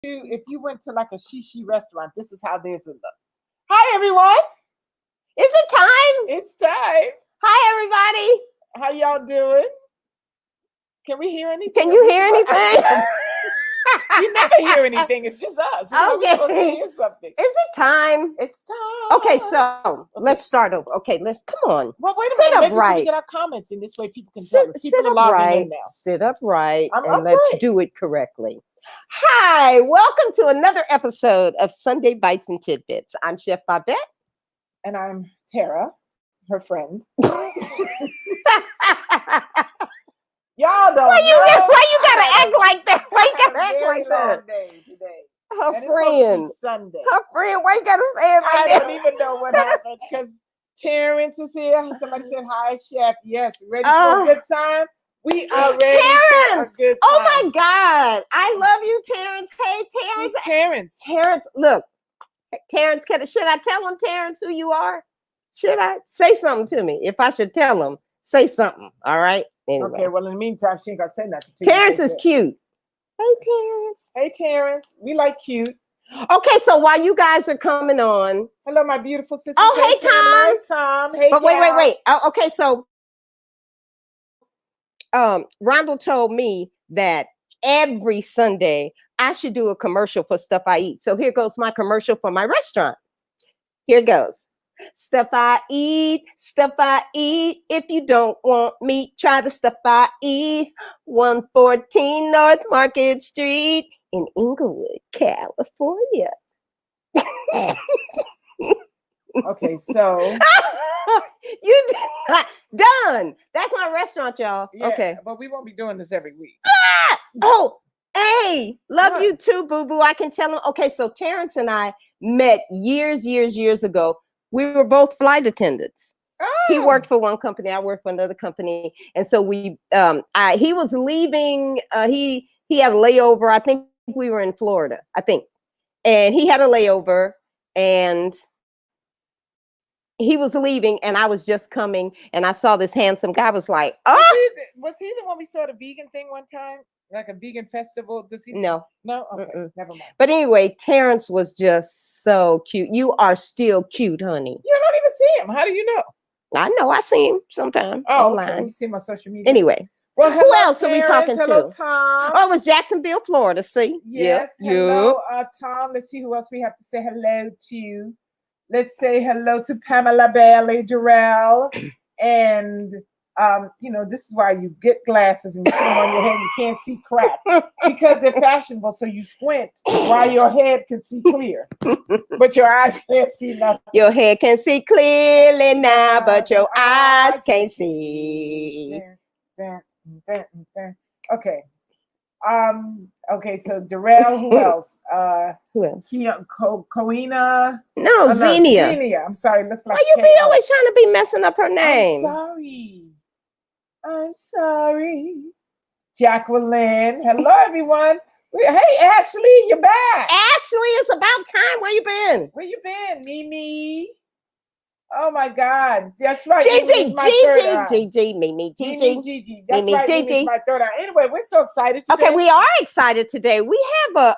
if you went to like a shishi restaurant, this is how theirs would look. Hi, everyone. Is it time? It's time. Hi, everybody. How y'all doing? Can we hear anything? Can you hear anything? You never hear anything. It's just us. We're supposed to hear something. Is it time? It's time. Okay, so let's start over. Okay, come on. Well, wait a Sit minute. up Maybe right. we get our comments in this way. People can tell us. People Sit are up logging right. in now. Sit upright, I'm and upright. let's do it correctly. Hi, welcome to another episode of Sunday Bites and Tidbits. I'm Chef Babette. And I'm Terrah, her friend. Y'all don't Why you gotta I act like that? Why you gotta act very like long that? day today. Her And friend. It's Sunday. Her friend. Why you gotta say it like I that? don't even know what happened because Terrence is here. Somebody said hi, Chef. Yes, ready for a good time? We are ready Terrence! for a good time. Oh my God. I love you, Terrence. Hey, Terrence. Who's Terrence? Terrence, look. Terrence, should I tell him, Terrence, who you are? Should I? Say something to me. If I should tell him, say something. All right? Anyway. Okay, well, in the meantime, she ain't gonna say nothing to Terrence you. is cute. Hey, Terrence. Hey, Terrence. We like cute. Okay, so while you guys are coming on. Hello, my beautiful sister. Oh, hey, Tom. Hey, Tom. Hey, but wait. Okay, so Rondell told me that every Sunday I should do a commercial for stuff I eat. So here goes my commercial for my restaurant. Here it goes. Stuff I eat. If you don't want meat, try the stuff I eat. 114 North Market Street in Inglewood, California. Okay, so you did not done. That's my restaurant, y'all. yeah, okay, but we won't be doing this every week. Oh, hey, love What? you too, boo boo. I can tell him. Okay, so Terrence and I met years ago. We were both flight attendants. He worked for one company, I worked for another company, and so he was leaving. He had a layover. I think we were in Florida. I think, and he had a layover, and he was leaving, and I was just coming, and I saw this handsome guy. I was like, oh, was he the one we saw the vegan thing one time, like a vegan festival? Does he? No. Okay, never mind. But anyway, Terrence was just so cute. You are still cute, honey. You don't even see him. How do you know? I know. I see him sometime online. Okay. You see him on social media. Anyway, well, who else are we talking hello, to? Tom. Oh, it was Jacksonville, Florida. See? Yes. Yep. Hello, Tom. Let's see who else we have to say hello to. Let's say hello to Pamela Bailey, Jarrell, and this is why you get glasses and you put them on your head and you can't see crap because they're fashionable. So you squint while your head can see clear, but your eyes can't see nothing. Your head can see clearly now, but your eyes can't see. Okay. Okay, so Darrell, who else? Who else? Koina. No, Xenia. Xenia. I'm sorry, looks like. Why you be always trying to be messing up her name? I'm sorry. Jacqueline. Hello, everyone. Hey, Ashley, you're back. Ashley, it's about time. Where you been? Where you been, Mimi? Oh my God, that's right. Gigi, Mimi, Gigi. That's right. Mimi's my third eye. Anyway, we're so excited today. Okay, we are excited today. We have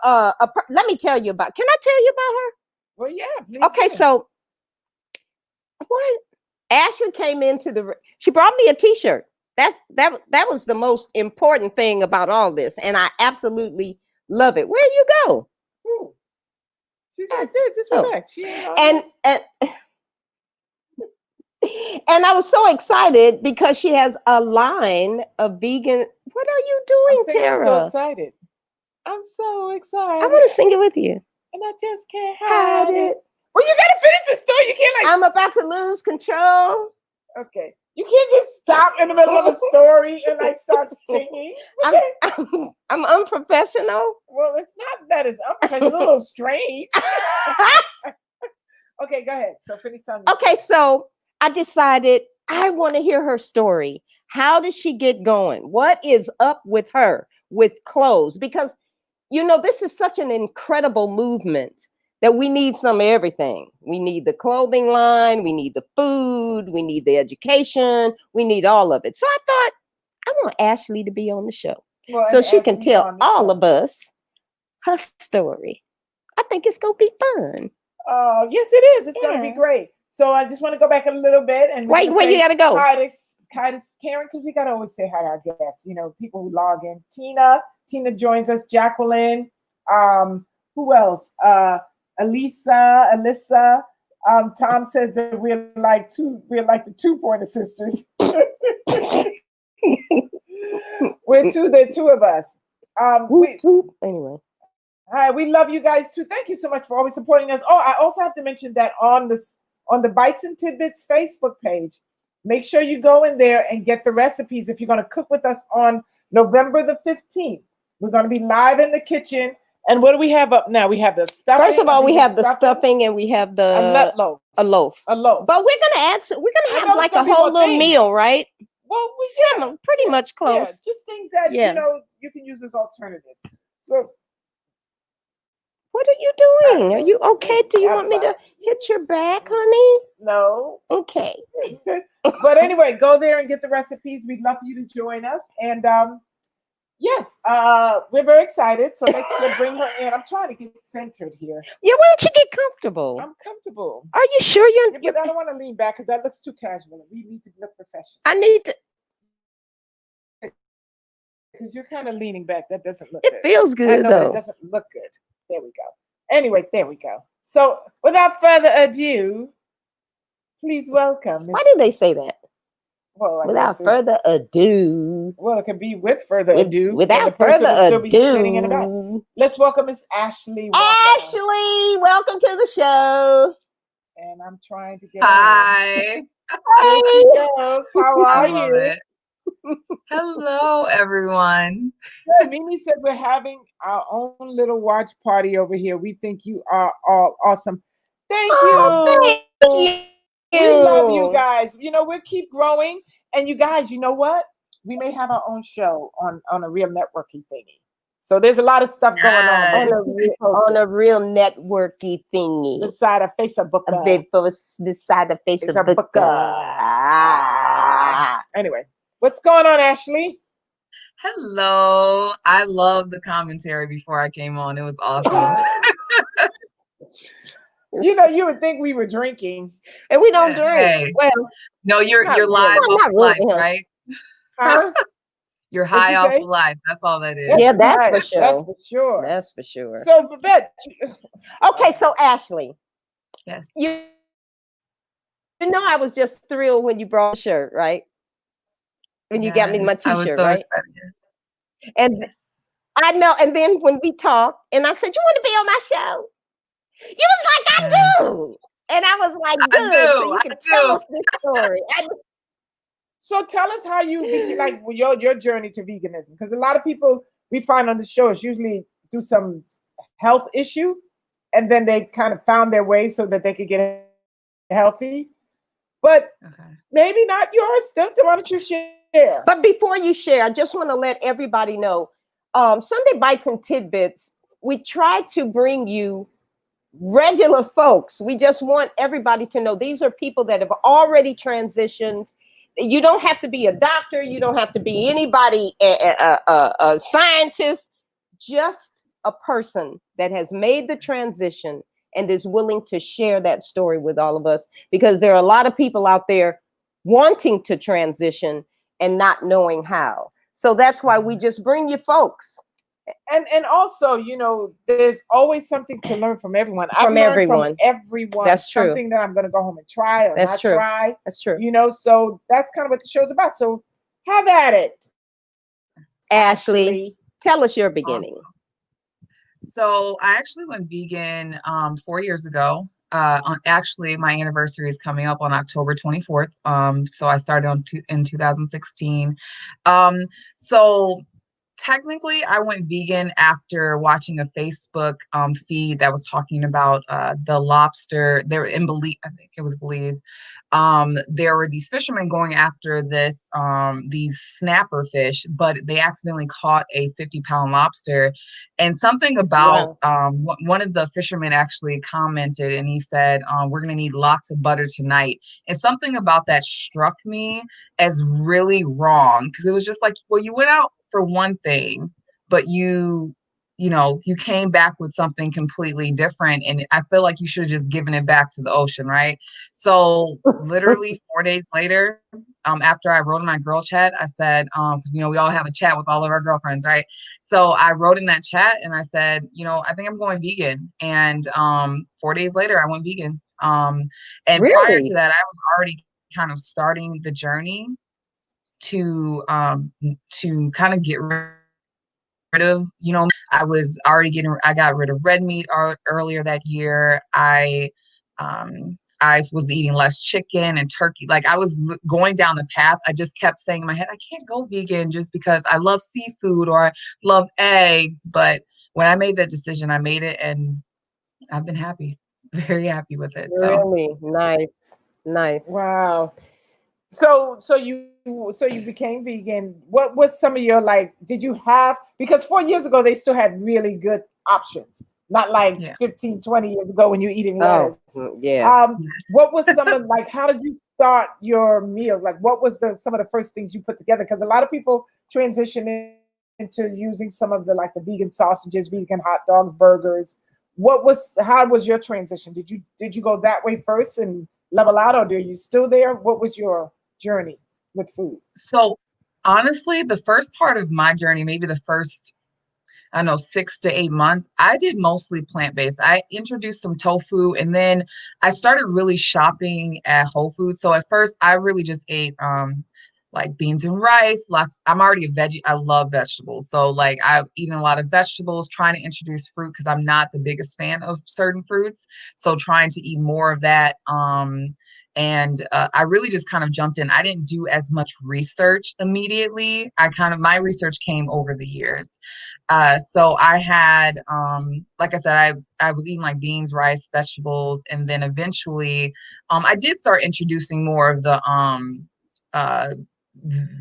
let me tell you about. Can I tell you about her? Well, yeah. Please okay, so what? Ashley came into she brought me a T-shirt. That was the most important thing about all this, and I absolutely love it. Where'd you go? Ooh. She's right there. Just relax. And I was so excited because she has a line of vegan. What are you doing, Terrah? I'm so excited. I'm so excited. I want to sing it with you. And I just can't hide it. Well, you got to finish the story. You can't I'm about to lose control. Okay. You can't just stop in the middle of a story and start singing. I'm unprofessional. Well, it's not that it's unprofessional. It's a little strange. Okay, go ahead. So finish telling me. Okay, so I decided I want to hear her story. How did she get going? What is up with her with clothes? Because, this is such an incredible movement that we need some of everything. We need the clothing line. We need the food. We need the education. We need all of it. So I thought I want Ashley to be on the show so she can tell all of us her story. I think it's gonna be fun. Yes, it is. It's going to be great. So I just want to go back a little bit and wait, you gotta go. Hi to Karen, because we gotta always say hi to our guests. You know, people who log in. Tina joins us. Jacqueline. Who else? Alyssa. Tom says that we're like the 2 Pointer Sisters. We're two. There are 2 of us. Anyway. Hi, we love you guys too. Thank you so much for always supporting us. Oh, I also have to mention that on the Bites and Tidbits Facebook page, make sure you go in there and get the recipes if you're going to cook with us on November the 15th. We're going to be live in the kitchen. And what do we have up now? We have the stuffing. First of all, we have the stuffing and we have a loaf. A loaf. A loaf. But we're gonna have like a whole little meal, right? Well, pretty much close. Yeah, just things that you can use as alternatives. So what are you doing? Are you okay? Do you want me to hit your back, honey? No. Okay. But anyway, go there and get the recipes. We'd love for you to join us. And yes, we're very excited. So let's bring her in. I'm trying to get centered here. Yeah, why don't you get comfortable? I'm comfortable. Are you sure you're? But I don't want to lean back because that looks too casual. We need to look professional. I need to. Because you're kind of leaning back. That doesn't look good. It feels good, though. It doesn't look good. There we go. Anyway, there we go. So without further ado, please welcome. Why did they say that? Well, without further ado. Well, it could be with further ado. Without further ado. Let's welcome Miss Ashley. Ashley, welcome to the show. And I'm trying to get Hi. Hey, girls. How are you? Hello, everyone. Yeah, Mimi said we're having our own little watch party over here. We think you are all awesome. Thank you. Thank you. We love you guys. You know, we'll keep growing. And you guys, you know what? We may have our own show on a real networking thingy. So there's a lot of stuff going on a real networky thingy. Beside a Facebook. Beside a Facebook. Anyway, what's going on, Ashley? Hello. I love the commentary before I came on. It was awesome. You know, you would think we were drinking, and we don't drink. Hey. Well, no, you're live off life, right? Huh? You're high off of life. That's all that is. Yeah, that's for sure. That's for sure. That's for sure. So, Babette. Okay, so Ashley. Yes. You know, I was just thrilled when you brought the shirt, right? When you got me my T-shirt, I was so right? excited. And I know. And then when we talked, and I said, "You want to be on my show?" You was like, "I do," and I was like, "Good." So you can tell us this story. So tell us how you like your journey to veganism, because a lot of people we find on the show is usually do some health issue, and then they kind of found their way so that they could get healthy, but maybe not yours. Why don't you share? But before you share, I just want to let everybody know, Sunday Bites and Tidbits, we try to bring you regular folks. We just want everybody to know these are people that have already transitioned. You don't have to be a doctor. You don't have to be anybody, a scientist, just a person that has made the transition and is willing to share that story with all of us, because there are a lot of people out there wanting to transition and not knowing how. So that's why we just bring you folks. And also, you know, there's always something to learn from everyone. From everyone. That's true. Something that I'm going to go home and try or not try. That's true. You know, so that's kind of what the show's about. So have at it. Ashley, tell us your beginning. So I actually went vegan 4 years ago. Actually, my anniversary is coming up on October 24th. So I started in 2016. So technically, I went vegan after watching a Facebook feed that was talking about the lobster. They were in Belize, I think it was Belize. There were these fishermen going after these snapper fish, but they accidentally caught a 50-pound lobster. And something about one of the fishermen actually commented, and he said, "We're going to need lots of butter tonight." And something about that struck me as really wrong, because it was just like, well, you went out for one thing, but you you came back with something completely different, and I feel like you should have just given it back to the ocean, right? So literally 4 days later, after I wrote in my girl chat, I said, because we all have a chat with all of our girlfriends, right? So I wrote in that chat and I said, I think I'm going vegan. And 4 days later, I went vegan. And prior to Really? that, I was already kind of starting the journey to kind of get rid of, I got rid of red meat earlier that year. I was eating less chicken and turkey. Like I was going down the path. I just kept saying in my head, I can't go vegan just because I love seafood or I love eggs. But when I made that decision, I made it and I've been happy, very happy with it. So Really nice, nice. Wow. So you became vegan. What was some of your, like, did you have, because 4 years ago they still had really good options. Not like yeah. 15, 20 years ago when you're eating Oh, lettuce. yeah. What was some of, like, how did you start your meals? Like, what was some of the first things you put together? Because a lot of people transition into using some of the, like, the vegan sausages, vegan hot dogs, burgers. How was your transition? Did you go that way first and level out, or are you still there? What was your journey with food? So honestly, the first part of my journey, maybe the first, I don't know, 6 to 8 months, I did mostly plant-based. I introduced some tofu and then I started really shopping at Whole Foods. So at first I really just ate like beans and rice. I'm already a veggie. I love vegetables. So like I've eaten a lot of vegetables, trying to introduce fruit because I'm not the biggest fan of certain fruits. So trying to eat more of that. And I really just kind of jumped in. I didn't do as much research immediately. My research came over the years. So I had, like I said, I was eating like beans, rice, vegetables, and then eventually, I did start introducing more of the uh,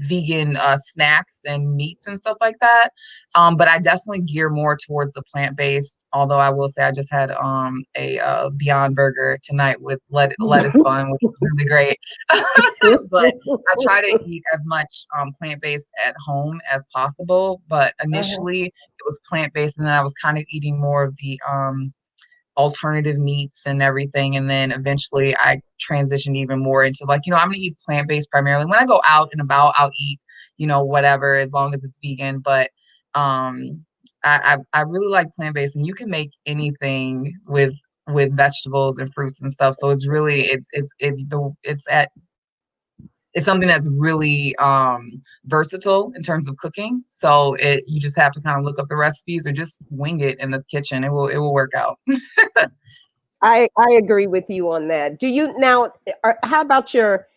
vegan snacks and meats and stuff like that. But I definitely gear more towards the plant-based. Although I will say I just had a Beyond Burger tonight with lettuce bun, which was really great. But I try to eat as much plant-based at home as possible. But Uh-huh. initially it was plant-based, and then I was kind of eating more of the alternative meats and everything. And then eventually I transitioned even more into like, I'm gonna eat plant-based primarily. When I go out and about, I'll eat, whatever, as long as it's vegan. But I really like plant-based, and you can make anything with vegetables and fruits and stuff. So it's really it's something that's really versatile in terms of cooking. So you just have to kind of look up the recipes or just wing it in the kitchen. It will work out. I agree with you on that. Do you now? How about your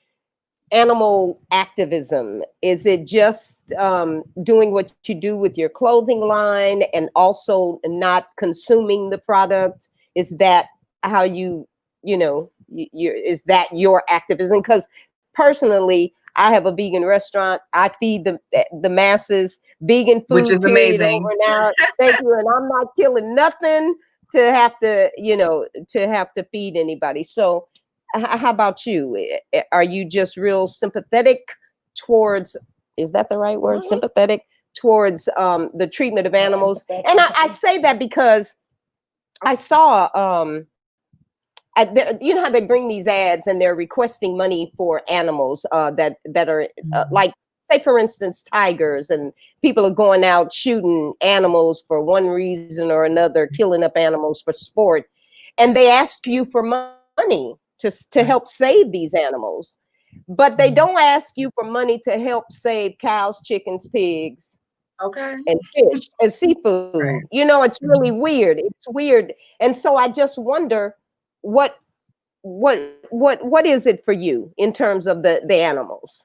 animal activism? Is it just doing what you do with your clothing line and also not consuming the product? Is that how is that your activism? Because personally, I have a vegan restaurant. I feed the masses vegan Which food, is period, amazing. over and out. Thank you. And I'm not killing nothing to have to feed anybody. So how about you? Are you just real sympathetic towards, is that the right word? Mhm. Sympathetic towards the treatment of Yeah, animals? And I say that because I saw, you know how they bring these ads and they're requesting money for animals that are Mhm. like, say for instance, tigers, and people are going out shooting animals for one reason or another, killing up animals for sport, and they ask you for money to Right. help save these animals, but they Mhm. don't ask you for money to help save cows, chickens, pigs, Okay. and fish and seafood. Right. It's really Mhm. weird. It's weird. And so I just wonder what what is it for you in terms of the animals?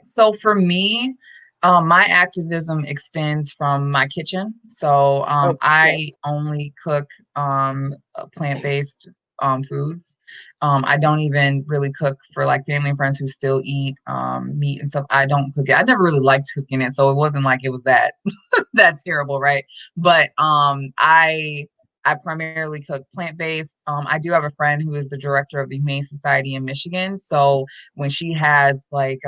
So for me, my activism extends from my kitchen. So Okay. I only cook plant-based foods. I don't even really cook for like family and friends who still eat meat and stuff. I don't cook it. I never really liked cooking it, so it wasn't like it was that that terrible, right? But I primarily cook plant-based. I do have a friend who is the director of the Humane Society in Michigan. So when she has like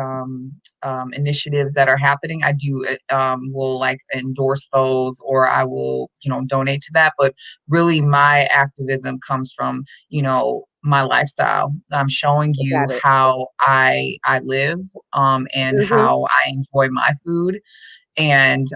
initiatives that are happening, I do will like endorse those, or I will, donate to that. But really my activism comes from, my lifestyle. I'm showing you Got it. how I live, and how I enjoy my food, and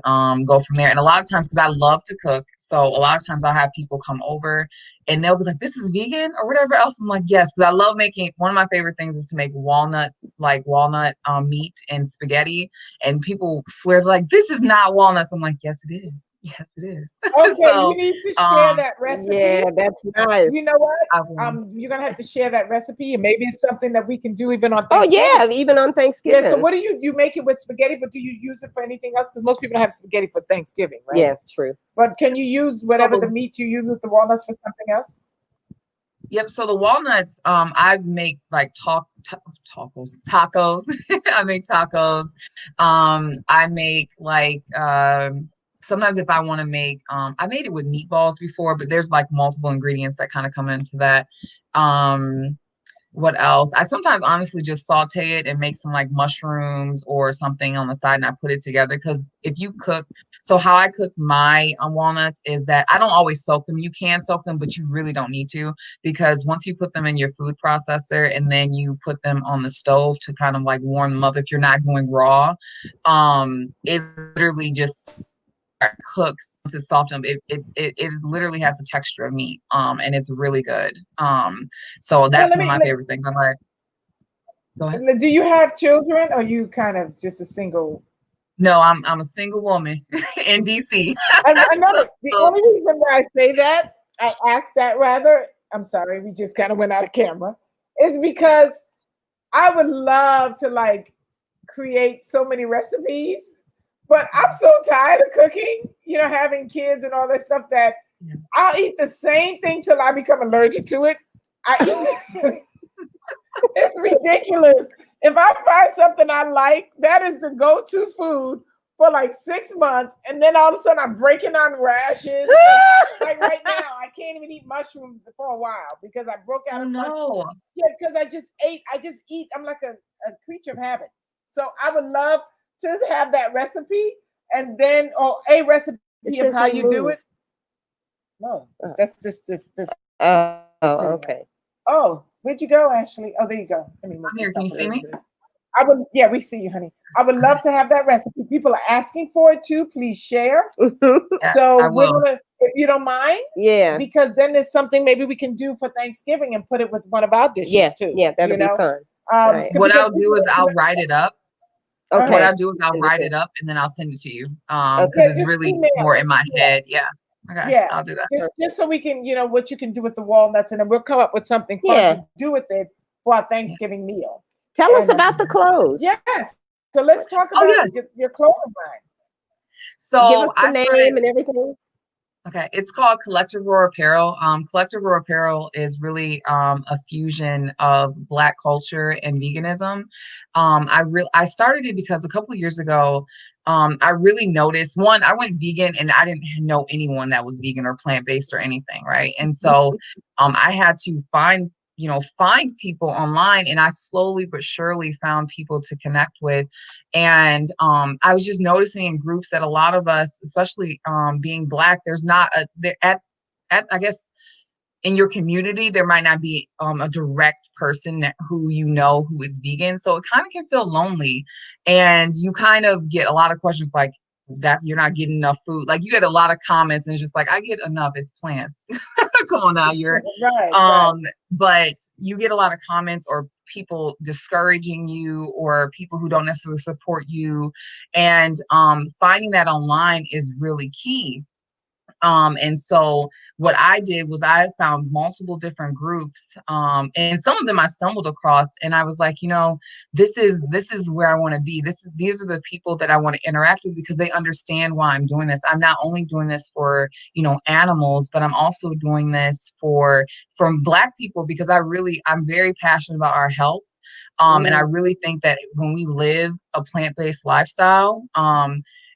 go from there. And a lot of times, because I love to cook, so a lot of times I'll have people come over and they'll be like, "This is vegan," or whatever else. I'm like, "Yes," because I love making. One of my favorite things is to make walnuts, like walnut meat and spaghetti. And people swear like, "This is not walnuts." I'm like, "Yes, it is. Yes, it is." Okay, you So, need to share that recipe. Yeah, that's nice. You know what? I will. You're gonna have to share that recipe, and maybe it's something that we can do even on Oh Thanksgiving. yeah, even on Thanksgiving. Yeah. So what do you make it with spaghetti? But do you use it for anything else? Because most people don't have spaghetti for Thanksgiving, right? Yeah, true. But can you use whatever the meat you use with the walnuts for something else? Yep. So the walnuts, I make like tacos. I make tacos. I make like sometimes if I want to make, I made it with meatballs before, but there's like multiple ingredients that kind of come into that. What else? I sometimes honestly just saute it and make some like mushrooms or something on the side, and I put it together. Because if you cook, so how I cook my walnuts is that I don't always soak them. You can soak them, but you really don't need to, because once you put them in your food processor and then you put them on the stove to kind of like warm them up, if you're not going raw, it literally just cooks to soften them. It literally has the texture of meat, and it's really good. So that's one of my favorite things. I'm like, go ahead. Do you have children, or you kind of just a single? No, I'm a single woman in DC. I know the only reason why I say that, I asked that rather. I'm sorry, we just kind of went out of camera. Is because I would love to like create so many recipes, but I'm so tired of cooking, having kids and all that stuff, that I'll eat the same thing till I become allergic to it. I eat the same. It's ridiculous. If I find something I like, that is the go-to food for like 6 months, and then all of a sudden I'm breaking on rashes. Like right now, I can't even eat mushrooms for a while because I broke out of mushrooms. Yeah, because I just eat. I'm like a creature of habit. So I would love to have that recipe, and then a recipe of how you do it. No, that's this. Okay. Oh, where'd you go, Ashley? Oh, there you go. I'm here. Can you see me? Yeah, we see you, honey. I would love to have that recipe. People are asking for it too. Please share. So we're gonna, if you don't mind. Yeah. Because then there's something maybe we can do for Thanksgiving and put it with one of our dishes too. Yeah, that'll be fun. Right. What I'll do is I'll write it up. Okay. What I'll do is I'll write it up and then I'll send it to you. Because it's really more in my head. Yeah. Okay. Yeah, I'll do that. Just so we can, what you can do with the walnuts, and then we'll come up with something fun to do with it for our Thanksgiving meal. Tell us about the clothes. Yes. So let's talk about your clothing line. So give us the name and everything. Okay, it's called Collective Roar Apparel. Collective Roar Apparel is really a fusion of Black culture and veganism. I started it because a couple of years ago, I really noticed, one, I went vegan and I didn't know anyone that was vegan or plant-based or anything, right? And so I had to find people online, and I slowly but surely found people to connect with. And I was just noticing in groups that a lot of us, especially being Black, there's not I guess in your community, there might not be a direct person who who is vegan. So it kind of can feel lonely, and you kind of get a lot of questions like that you're not getting enough food. Like you get a lot of comments, and it's just like, I get enough, it's plants. Come on now, you're right. But you get a lot of comments or people discouraging you or people who don't necessarily support you. And finding that online is really key. And so what I did was I found multiple different groups, and some of them I stumbled across, and I was like, this is where I want to be. These are the people that I want to interact with, because they understand why I'm doing this. I'm not only doing this for, animals, but I'm also doing this from Black people, because I'm very passionate about our health. And I really think that when we live a plant-based lifestyle,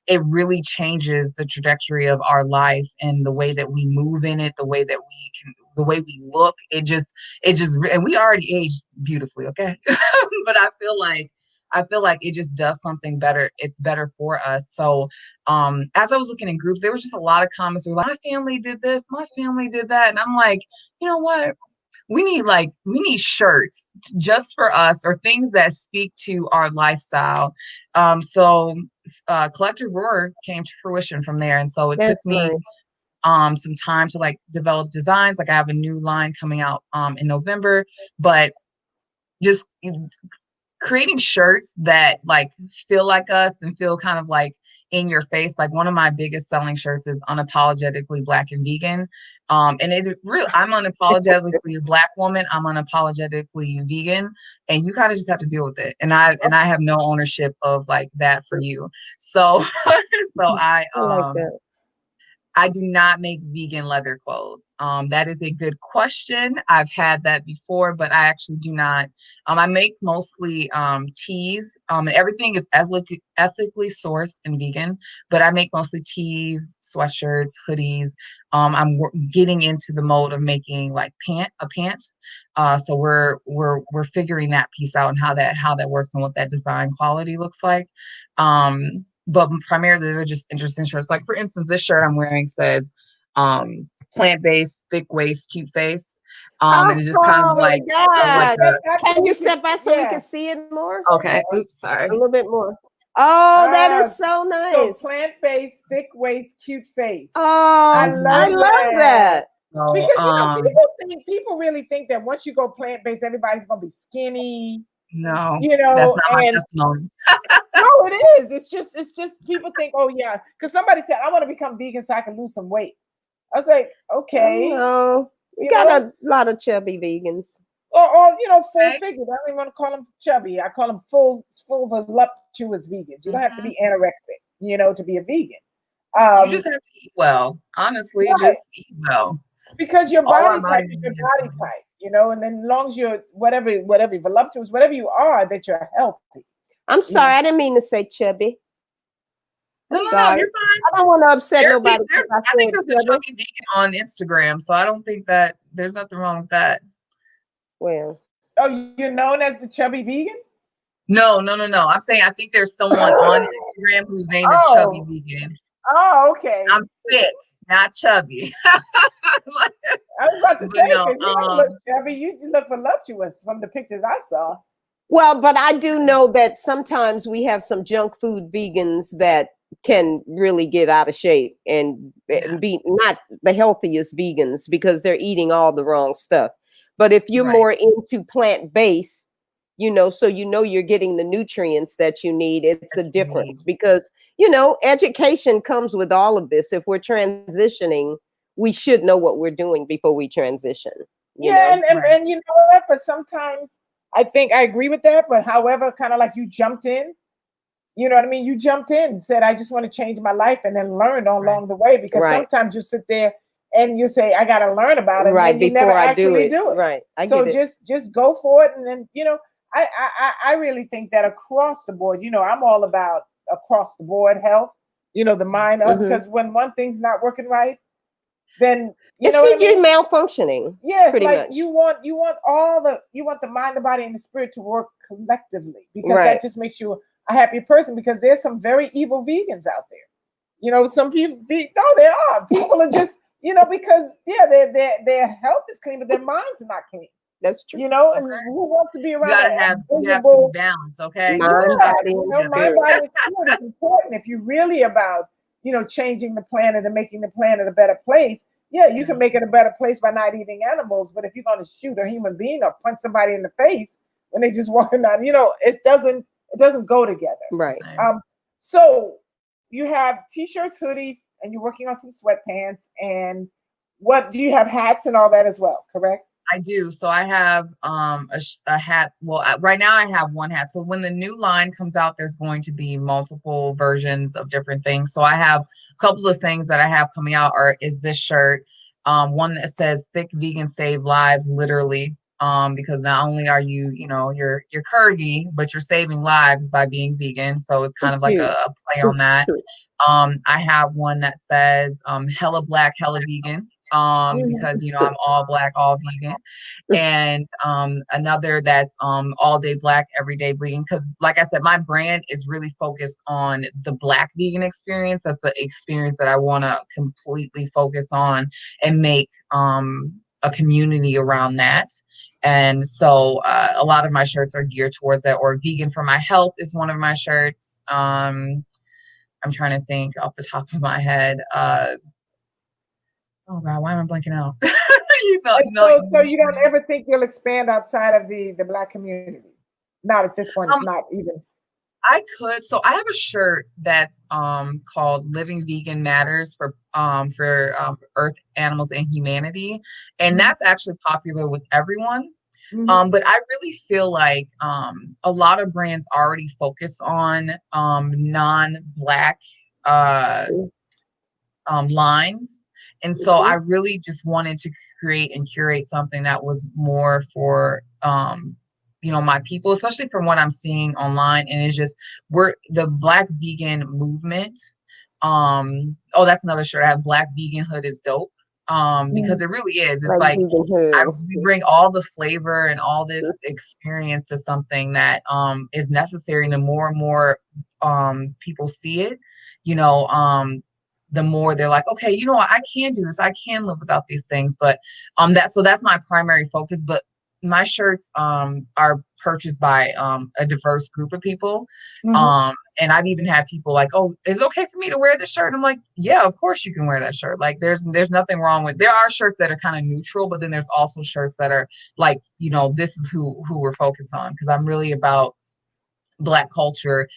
it really changes the trajectory of our life and the way that we move in it, the way that the way we look. And we already aged beautifully, okay? But I feel like it just does something better. It's better for us. So as I was looking in groups, there was just a lot of comments that were like, my family did this, my family did that. And I'm like, you know what? We need shirts just for us, or things that speak to our lifestyle. So Collective Roar came to fruition from there. And so it took That's me nice. some time to like develop designs. Like I have a new line coming out in November, but just creating shirts that like feel like us and feel kind of like in your face. Like one of my biggest selling shirts is unapologetically Black and vegan. And it really, I'm unapologetically a Black woman. I'm unapologetically vegan, and you kind of just have to deal with it. And I have no ownership of like that for you. So I like that. I do not make vegan leather clothes. That is a good question. I've had that before, but I actually do not. I make mostly tees, and everything is ethically sourced and vegan, but I make mostly tees, sweatshirts, hoodies. I'm getting into the mode of making like a pant. So we're figuring that piece out and how that works and what that design quality looks like. But primarily they're just interesting shirts. Like for instance, this shirt I'm wearing says plant-based, thick waist, cute face. And it's just kind Oh of my like God. Can you step back so we Yeah. can see it more? okay, oops, sorry. A little bit more. Oh, that is so So nice. plant-based, thick waist, cute face. Oh, I love that. So, Because people really think that once you go plant-based, everybody's gonna be skinny. no, You that's know, not my and testimony. no, it is. It's just people think, oh yeah, because somebody said I want to become vegan so I can lose some weight. I was like, okay, No, we you got know, a lot of chubby vegans. or full Okay. figure. I don't even want to call them chubby. I call them full voluptuous vegans. You don't have to be anorexic, to be a vegan. You just have to eat well. Honestly, Right. just eat well. Because your All our body type bodies is your need body it. type, and then as long as you're whatever voluptuous, whatever you are, that you're healthy. I'm sorry, I didn't mean to say chubby. No, Sorry. you're fine. I don't want to upset nobody. I think there's a chubby vegan on Instagram, so I don't think that there's nothing wrong with that. Well, Oh, you're known as the chubby vegan? No. I'm saying I think there's someone on Instagram whose name is Chubby Vegan. Oh, okay. I'm thick, not chubby. I was about to say, no, you don't look chubby. You look voluptuous from the pictures I saw. well, but I do know that sometimes we have some junk food vegans that can really get out of shape and be not the healthiest vegans because they're eating all the wrong stuff. But if you're more into plant-based, so you're getting the nutrients that you need, it's a difference because, education comes with all of this. If we're transitioning, we should know what we're doing before we transition. And you know what? But sometimes I think I agree with that. But however, kind of like you jumped in, you know what I mean? You jumped in and said, I just want to change my life and then learned along the way. Because sometimes you sit there and you say, I got to learn about it. Right. And you before never I actually do it. Right. So just go for it. And then, I really think that across the board, I'm all about across the board health, the mind up. Because when one thing's not working right, then you're malfunctioning. Yes, pretty like much. you want the mind, the body, and the spirit to work collectively because that just makes you a happy person. Because there's some very evil vegans out there. Some people, there are people are just because their health is clean, but their minds are not clean. That's true. And who wants to be around? You have to be balanced, okay? Mind, body, and spirit is important. If you're really about changing the planet and making the planet a better place. Yeah, you can make it a better place by not eating animals, but if you're going to shoot a human being or punch somebody in the face when they just walking out, it doesn't go together. Right. So you have t-shirts, hoodies, and you're working on some sweatpants. And what do you have? Hats and all that as well, correct? I do. So I have a hat. Well, right now I have one hat. So when the new line comes out, there's going to be multiple versions of different things. So I have a couple of things that I have coming out is this shirt. One that says "Thick Vegan Save Lives," literally. Because not only are you, you're curvy, but you're saving lives by being vegan. So it's kind of like a play on that. I have one that says hella black, hella vegan. Because I'm all black, all vegan. And another that's all day black, everyday vegan. Because like I said, my brand is really focused on the black vegan experience. That's the experience that I want to completely focus on and make a community around that. And so a lot of my shirts are geared towards that, or vegan for my health is one of my shirts. I'm trying to think off the top of my head. Oh God, why am I blanking out? So you don't ever think you'll expand outside of the black community? Not at this point. It's not even. I could. So I have a shirt that's called "Living Vegan Matters" for Earth, Animals, and Humanity, and that's actually popular with everyone. But I really feel like a lot of brands already focus on non-black lines. And so I really just wanted to create and curate something that was more for, my people, especially from what I'm seeing online. And it's just, the Black vegan movement. That's another shirt. I have Black veganhood is dope. Because it really is. It's like we bring all the flavor and all this experience to something that is necessary. And the more and more people see it, the more they're like, okay, I can do this. I can live without these things. But that's my primary focus. But my shirts are purchased by a diverse group of people. And I've even had people like, oh, is it okay for me to wear this shirt? And I'm like, yeah, of course you can wear that shirt. Like there's nothing wrong with, there are shirts that are kind of neutral, but then there's also shirts that are like, this is who we're focused on. Cause I'm really about Black culture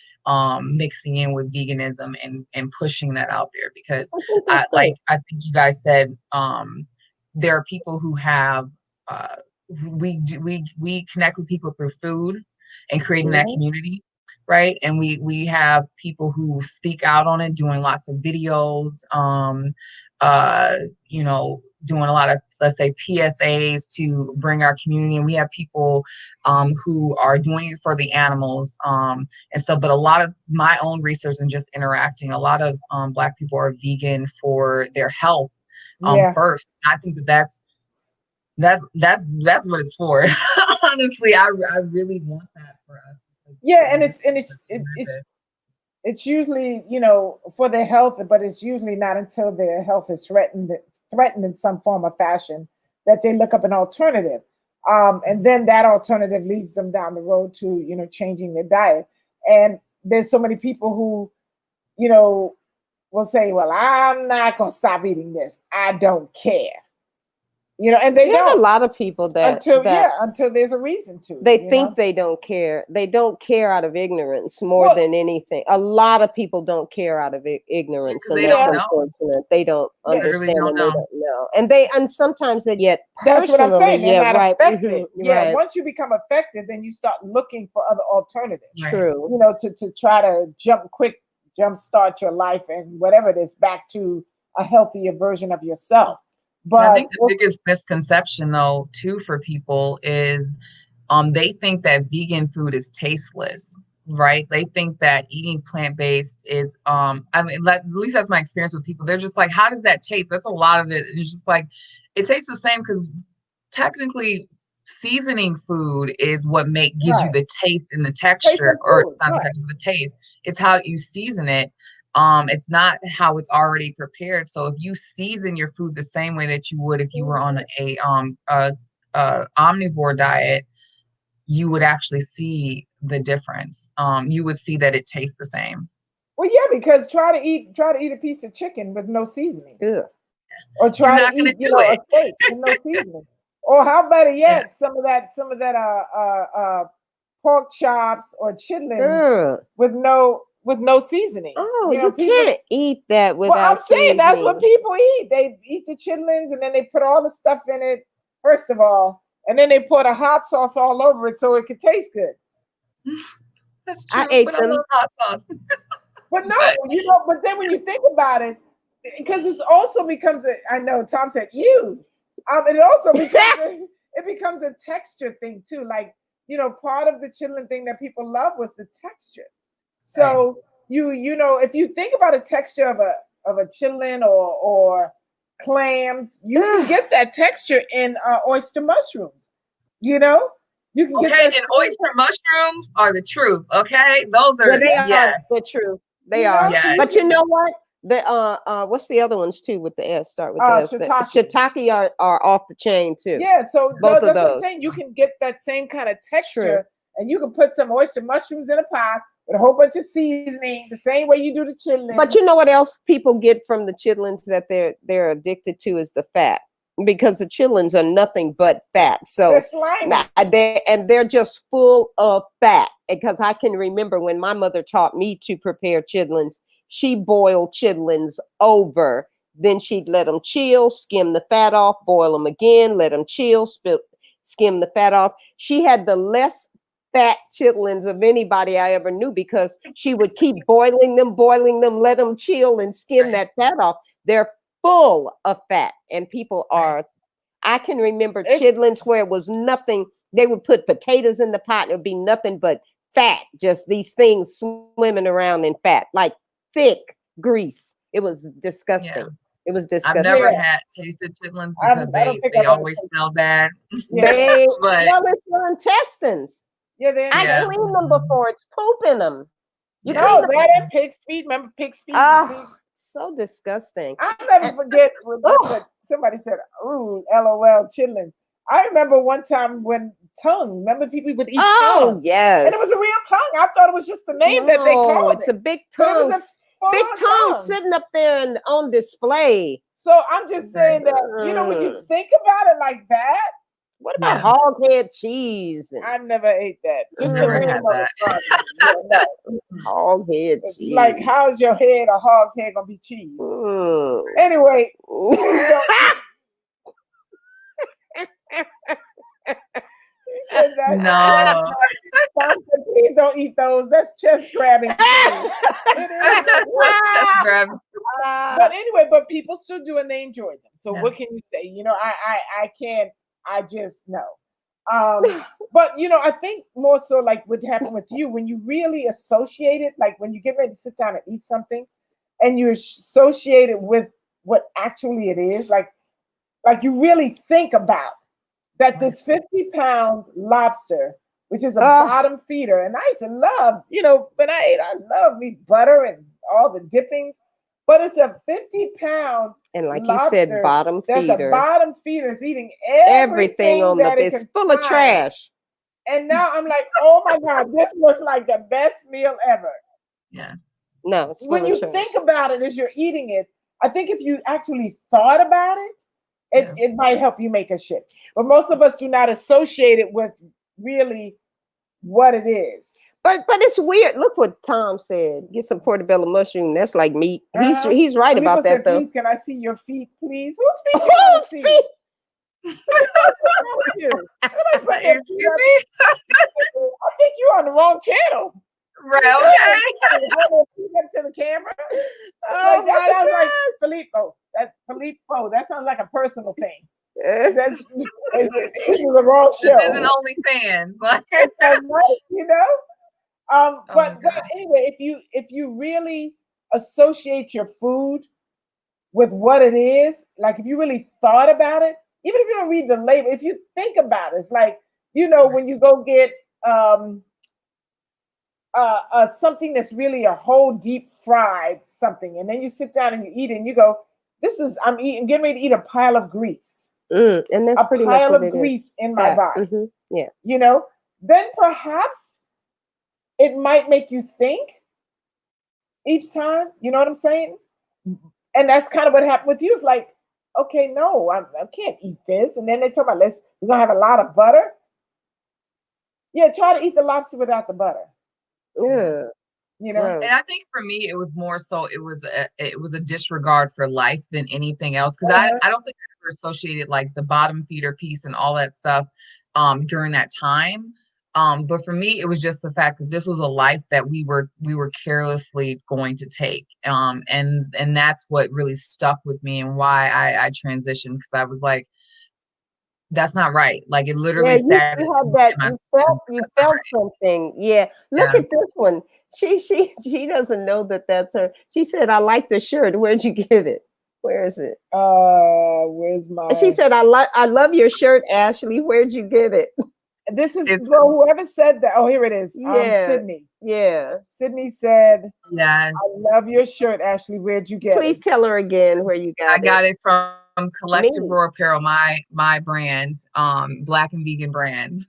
mixing in with veganism and pushing that out there, because I think you guys said there are people who have we connect with people through food and creating that community, right? And we have people who speak out on it, doing lots of videos, doing a lot of, let's say, PSAs to bring our community. And we have people who are doing it for the animals and stuff. But a lot of my own research and just interacting, a lot of Black people are vegan for their health first. I think that's what it's for. Honestly, I really want that for us. Yeah, and it's usually, for their health, but it's usually not until their health is threatened in some form or fashion that they look up an alternative. And then that alternative leads them down the road to, changing their diet. And there's so many people who, will say, well, I'm not going to stop eating this. I don't care. And they don't. Have a lot of people until there's a reason to. They think they don't care. They don't care out of ignorance more than anything. A lot of people don't care out of ignorance, and that's unfortunate. They don't understand, and they don't know. And sometimes they get that's what I'm saying. They're not affected. Right. Once you become affected, then you start looking for other alternatives. True. To try to jumpstart your life and whatever it is back to a healthier version of yourself. But I think the biggest misconception, though, too, for people is they think that vegan food is tasteless, right? They think that eating plant-based is, at least that's my experience with people. They're just like, how does that taste? That's a lot of it. It's just like, it tastes the same because technically seasoning food is what gives you the taste and the texture, or it's not the texture, but the taste. It's how you season it. It's not how it's already prepared. So if you season your food the same way that you would if you were on a omnivore diet, you would actually see the difference. You would see that it tastes the same. Well, yeah, because try to eat a piece of chicken with no seasoning. Yeah. Or try to eat, a steak with no seasoning. Or how better yet, some of that pork chops or chitlins with no seasoning. Oh, you can't eat that without I'm saying seasoning. That's what people eat. They eat the chitlins and then they put all the stuff in it, first of all, and then they put a hot sauce all over it so it could taste good. That's true. I love hot sauce. But no, but then when you think about it, because it also becomes I know Tom said you. It also becomes a texture thing too. Like, part of the chitlin thing that people love was the texture. So you know, if you think about a texture of a chitlin or clams, you can get that texture in oyster mushrooms. You know, you can get Okay, that. and oyster mushrooms are the truth. Okay, those Yeah, are they are yes, the truth. They You know, are. so yes. But you know what? The what's the other ones too with the S? Start with the S. The shiitake. shiitake are off the chain too. Yeah, so Both of that's what I'm those. saying. You can get that same kind of True. texture, and you can put some oyster mushrooms in a pot with a whole bunch of seasoning, the same way you do the chitlins. But you know what else people get from the chitlins that they're addicted to is the fat, because the chitlins are nothing but fat. So they're slimy. they're just full of fat. Because I can remember when my mother taught me to prepare chitlins, she boiled chitlins over. Then she'd let them chill, skim the fat off, boil them again, let them chill, skim the fat off. She had the less fat chitlins of anybody I ever knew, because she would keep boiling them, let them chill and skim that fat off. They're full of fat, and people are. I can remember chitlins where it was nothing. They would put potatoes in the pot, and it would be nothing but fat, just these things swimming around in fat, like thick grease. It was disgusting. Yeah. It was disgusting. I've never had tasted chitlins because they always smell bad. They but well, it's your intestines. Yeah, they. I cleaned them before. It's poop in them. You No, clean them. that and pig's feet. Remember pig's feet? So disgusting. I'll never forget when somebody said, "Ooh, LOL, chitlins." I remember one time when tongue. Remember people would eat tongue. Oh yes, and it was a real tongue. I thought it was just the name that they called it's it. a big tongue. Big tongue sitting up there and on display. So I'm just saying that, you know, when you think about it like that. What about hog head cheese? I never ate that. Just never had that. Hog head cheese. It's like, how's your head or hog's head gonna be cheese? Anyway. He said that. No. Please don't eat those. That's chest grabbing. But anyway, but people still do and they enjoy them. So what can you say? You know, I can't. I just know. But you know, I think more so like what happened with you when you really associate it, like when you get ready to sit down and eat something, and you associate it with what actually it is, like you really think about that this 50-pound lobster, which is a bottom feeder, and I used to love, you know, when I ate, I love me butter and all the dippings, but it's a 50-pound and like lobster, you said, bottom feeder. There's a bottom feeder is eating everything on the it's full of trash. And now I'm like, oh my God, this looks like the best meal ever. Yeah. No, it's when you think about it as you're eating it, I think if you actually thought about it, it might help you make a shift. But most of us do not associate it with really what it is. But it's weird. Look what Tom said. Get some portobello mushroom. That's like meat. He's right about that though. Please, can I see your feet, please? Whose feet? Whose feet? I think you're on the wrong channel. Right, okay. To the camera. Oh, that sounds like Filippo. That sounds like a personal thing. This is the wrong show. This isn't OnlyFans. You know? But anyway, if you really associate your food with what it is, like if you really thought about it, even if you don't read the label, if you think about it, it's like, you know, when you go get something that's really a whole deep fried something, and then you sit down and you eat it and you go, I'm getting ready to eat a pile of grease. And that's pretty much what it is. A pile of grease in my body. Mm-hmm. Yeah. You know, then perhaps it might make you think each time, you know what I'm saying? And that's kind of what happened with you. It's like, okay, no, I can't eat this. And then they talk about, we're going to have a lot of butter. Yeah, try to eat the lobster without the butter. Yeah. You know? And I think for me, it was more so it was a disregard for life than anything else. Because I don't think I ever associated like the bottom feeder piece and all that stuff during that time. But for me, it was just the fact that this was a life that we were carelessly going to take. And that's what really stuck with me and why I transitioned, because I was like, that's not right. Like it literally you felt something. Yeah. Look at this one. She doesn't know that that's her. She said, "I like the shirt. Where'd you get it? Where is it?" Where's my? She said, I love your shirt, Ashley. Where'd you get it?" This is It's well, whoever said that. Oh, here it is. Yeah. Sydney. Yeah. Sydney said, yes. "I love your shirt, Ashley. Where'd you get Please it?" tell her again where you got I it. got it from Collective Me. Raw Apparel, my brand, Black and vegan brand.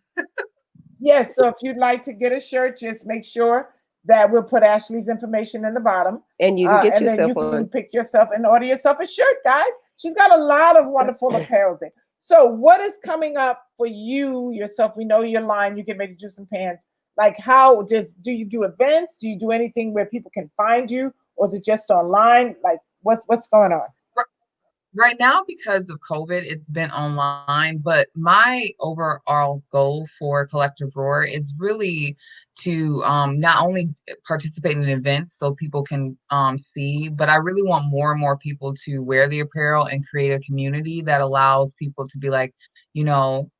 Yes. So if you'd like to get a shirt, just make sure that we'll put Ashley's information in the bottom, And you can get and then yourself you can one. pick yourself and order yourself a shirt, guys. She's got a lot of wonderful apparel there. So what is coming up for you yourself? We know your line. You get ready to do some pants. Like, how do you do events? Do you do anything where people can find you, or is it just online? Like, what's going on? Right now, because of COVID, it's been online, but my overall goal for Collective Roar is really to not only participate in events so people can see, but I really want more and more people to wear the apparel and create a community that allows people to be like,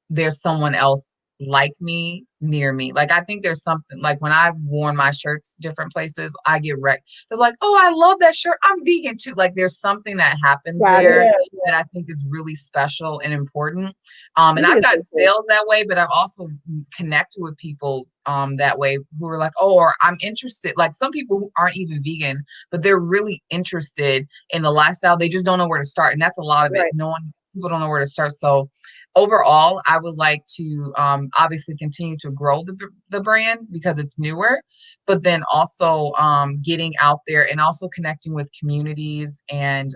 there's someone else like me near me. Like, I think there's something like when I've worn my shirts different places, I get wrecked. They're like, "Oh, I love that shirt. I'm vegan too." Like, there's something that happens there that I think is really special and important. And I've gotten sales that way, but I've also connected with people that way who are like, "Oh," or "I'm interested." Like, some people who aren't even vegan, but they're really interested in the lifestyle. They just don't know where to start. And that's a lot of it. People don't know where to start. So overall, I would like to obviously continue to grow the brand because it's newer, but then also getting out there and also connecting with communities and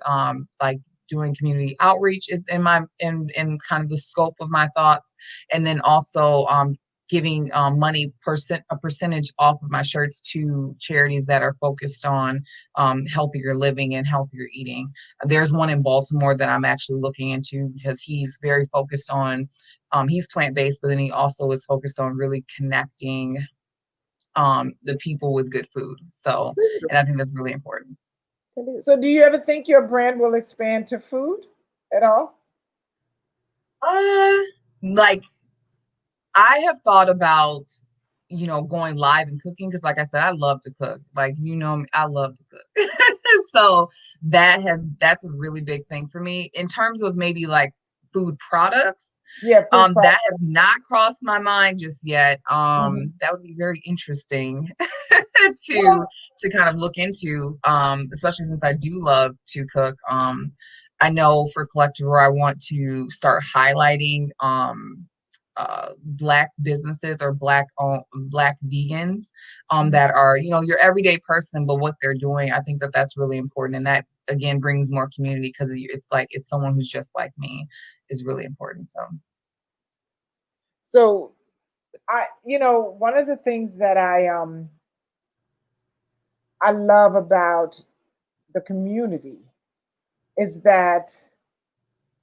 like doing community outreach is in kind of the scope of my thoughts, and then also giving money, a percentage off of my shirts to charities that are focused on healthier living and healthier eating. There's one in Baltimore that I'm actually looking into because he's very focused on, he's plant-based, but then he also is focused on really connecting the people with good food. So, and I think that's really important. So do you ever think your brand will expand to food at all? Like, I have thought about, going live and cooking because, like I said, I love to cook. Like, I love to cook. So that's a really big thing for me in terms of maybe like food products. Yeah, that has not crossed my mind just yet. That would be very interesting to kind of look into, especially since I do love to cook. I know for Collective Roar, I want to start highlighting Black businesses or Black vegans that are, your everyday person, but what they're doing. I think that's really important, and that again brings more community because it's like it's someone who's just like me is really important. So one of the things that I love about the community is that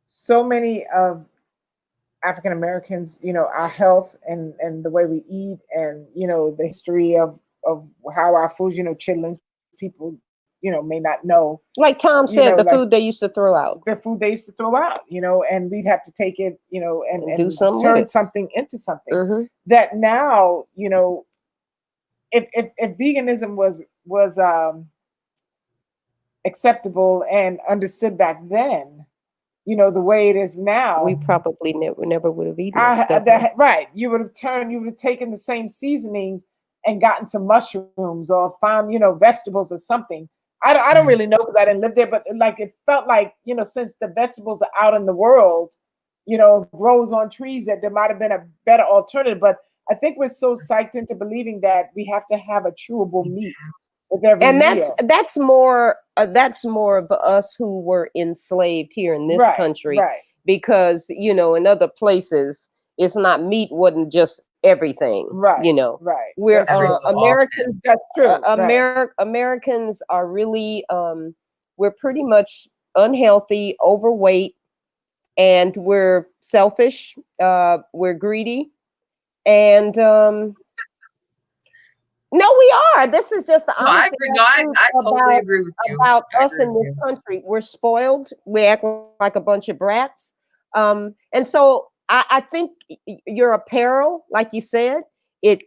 so many of African Americans, our health and the way we eat, and the history of how our foods, chitlins, people may not know. Like Tom said, the food they used to throw out. The food they used to throw out, and we'd have to take it, and do something turn something into something. That now, if veganism was acceptable and understood back then, the way it is now, we probably never would have eaten that stuff. Right. You would have taken the same seasonings and gotten some mushrooms or found, vegetables or something. I don't really know because I didn't live there, but like it felt like, since the vegetables are out in the world, grows on trees, that there might have been a better alternative. But I think we're so psyched into believing that we have to have a chewable meat with every meal. That's more of us who were enslaved here in this country, because in other places it's not, meat wasn't just everything, we're Americans. That's true. Americans are really we're pretty much unhealthy, overweight, and we're selfish, we're greedy, and no, we are. This is just the honest I totally agree with you about us in this country. We're spoiled. We act like a bunch of brats. And so I think your apparel, like you said, it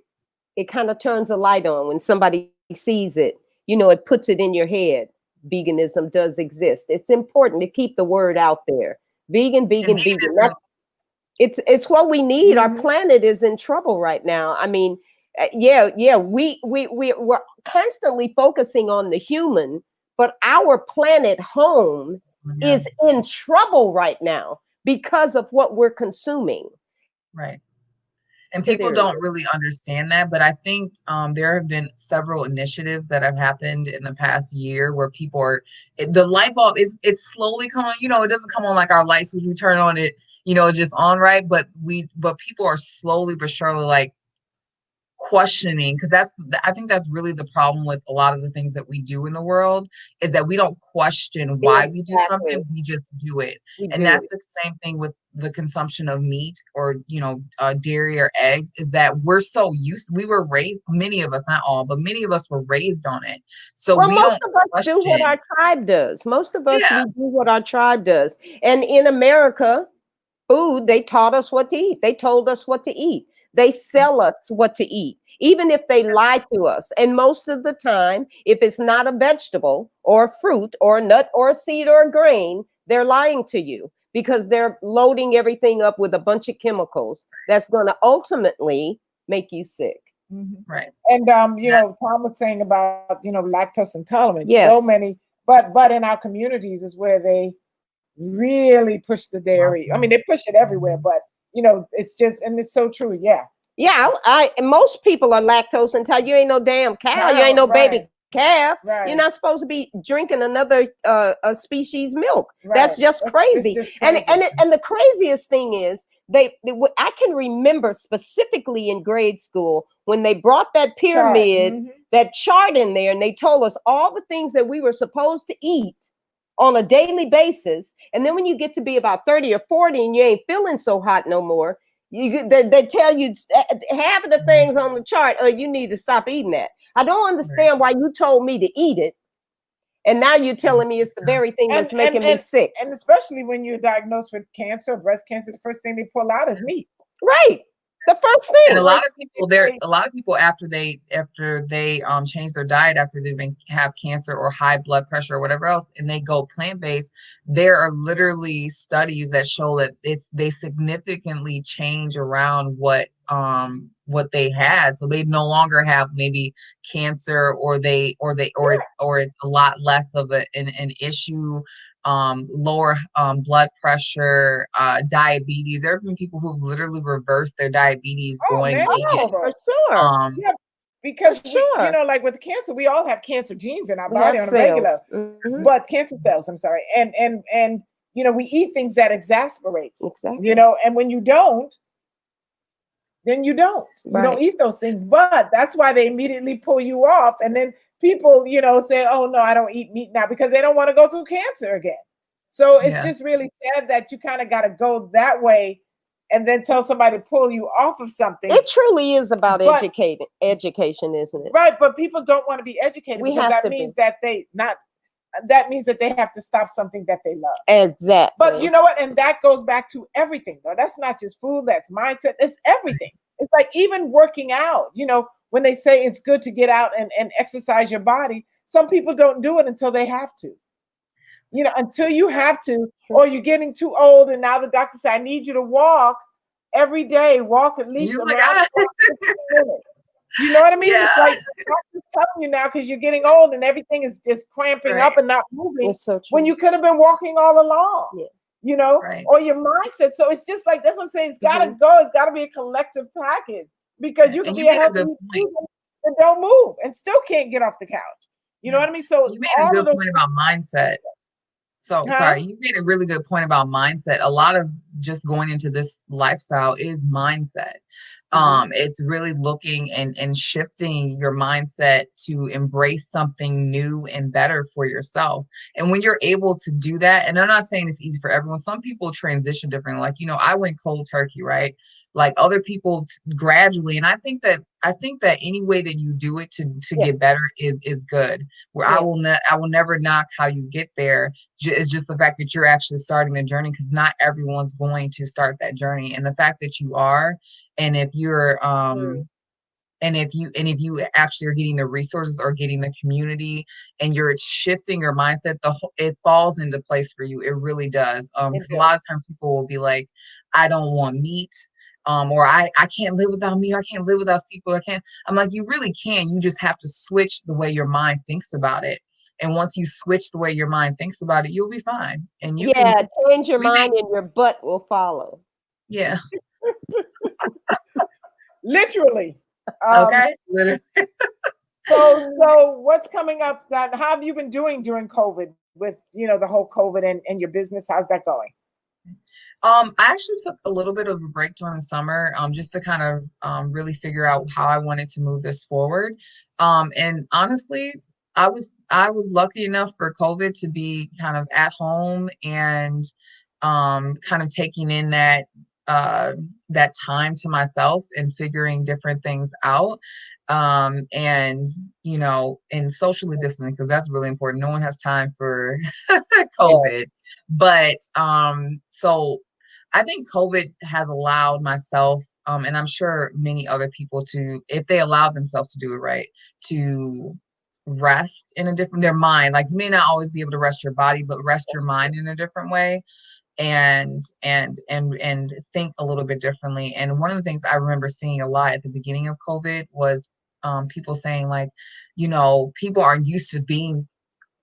kind of turns a light on when somebody sees it, you know, it puts it in your head. Veganism does exist. It's important to keep the word out there. Vegan, vegan, vegan. It's what we need. Our planet is in trouble right now. I mean, we're constantly focusing on the human, but our planet home is in trouble right now because of what we're consuming. Right. And people don't really understand that, but I think there have been several initiatives that have happened in the past year where people are, the light bulb it's slowly coming on. You know, it doesn't come on like our lights, which we turn on it, you know, it's just on, right? But people are slowly but surely like questioning, because I think that's really the problem with a lot of the things that we do in the world, is that we don't question why we do something, we just do it. And that's the same thing with the consumption of meat or, you know, dairy or eggs, is that we were raised, many of us, not all, but many of us were raised on it. So we don't do what our tribe does. Most of us, we do what our tribe does. And in America, food, they taught us what to eat. They told us what to eat. They sell us what to eat, even if they lie to us. And most of the time, if it's not a vegetable or a fruit or a nut or a seed or a grain, they're lying to you because they're loading everything up with a bunch of chemicals that's going to ultimately make you sick. Right. And you know, Tom was saying about, you know, lactose intolerance. Yes. So many, but in our communities is where they really push the dairy. I mean, they push it everywhere, but you know, it's just, and it's so true. Yeah. Yeah. Most people are lactose intolerant. You ain't no damn cow. You ain't no baby calf. You're not supposed to be drinking another a species milk. That's just crazy. It's just crazy. And the craziest thing is I can remember specifically in grade school when they brought that pyramid, that chart in there, and they told us all the things that we were supposed to eat on a daily basis. And then when you get to be about 30 or 40 and you ain't feeling so hot no more, they tell you half of the things on the chart, you need to stop eating that. I don't understand why you told me to eat it, and now you're telling me it's the very thing that's making me sick. And especially when you're diagnosed with cancer, breast cancer, the first thing they pull out is meat. Right. The first thing. And a lot of people after they change their diet, after they've have cancer or high blood pressure or whatever else, and they go plant-based, there are literally studies that show that they significantly change around what they had. So they no longer have maybe cancer, or it's a lot less of an issue. Lower blood pressure, diabetes. There have been people who've literally reversed their diabetes going vegan. For sure. Because you know, like with cancer, we all have cancer genes in our body on a regular, but cancer cells. I'm sorry, and you know, we eat things that exasperates. Exactly. You know, and when you don't, then you don't. You don't eat those things. But that's why they immediately pull you off, and then people, you know, say, oh no, I don't eat meat now, because they don't want to go through cancer again. So it's just really sad that you kind of got to go that way and then tell somebody to pull you off of something. It truly is about education, isn't it? Right, but people don't want to be educated, because that means that they have to stop something that they love. Exactly. But you know what? And that goes back to everything, though. That's not just food, that's mindset, it's everything. It's like even working out, you know, when they say it's good to get out and exercise your body, some people don't do it until they have to. You know, until you have to, or you're getting too old, and now the doctor said, I need you to walk every day, walk at least a mile, 15 minutes. You know what I mean? Yeah. It's like the doctor's telling you now, because you're getting old and everything is just cramping up and not moving, when you could have been walking all along. You know, or your mindset. So it's just like, that's what I'm saying. It's got to go. It's got to be a collective package, because you can be a healthy person and don't move and still can't get off the couch. You know what I mean? So you made a good point about mindset. So sorry, you made a really good point about mindset. A lot of just going into this lifestyle is mindset. It's really looking and shifting your mindset to embrace something new and better for yourself. And when you're able to do that, and I'm not saying it's easy for everyone, some people transition differently. Like, you know, I went cold turkey, right? Like other people gradually. And I think that any way that you do it to get better is good. Where I will never knock how you get there. It's just the fact that you're actually starting the journey, because not everyone's going to start that journey. And the fact that you are, and if you're And if you actually are getting the resources or getting the community and you're shifting your mindset, it falls into place for you. It really does. Because a lot of times people will be like, I don't want meat. Or I can't live without meat. I can't live without seafood. I'm like, you really can. You just have to switch the way your mind thinks about it. And once you switch the way your mind thinks about it, you'll be fine. And you can change your mind and your butt will follow. Yeah. Literally. Okay. Literally. So what's coming up? How have you been doing during COVID with, the whole COVID and your business? How's that going? I actually took a little bit of a break during the summer, just to kind of really figure out how I wanted to move this forward. And honestly, I was lucky enough for COVID to be kind of at home and kind of taking in that time to myself and figuring different things out. And and socially distancing, because that's really important. No one has time for COVID. But so I think COVID has allowed myself, and I'm sure many other people to, if they allow themselves to do it right, to rest in their mind. Like, you may not always be able to rest your body, but rest your mind in a different way, and think a little bit differently. And one of the things I remember seeing a lot at the beginning of COVID was people saying, like, people are used to being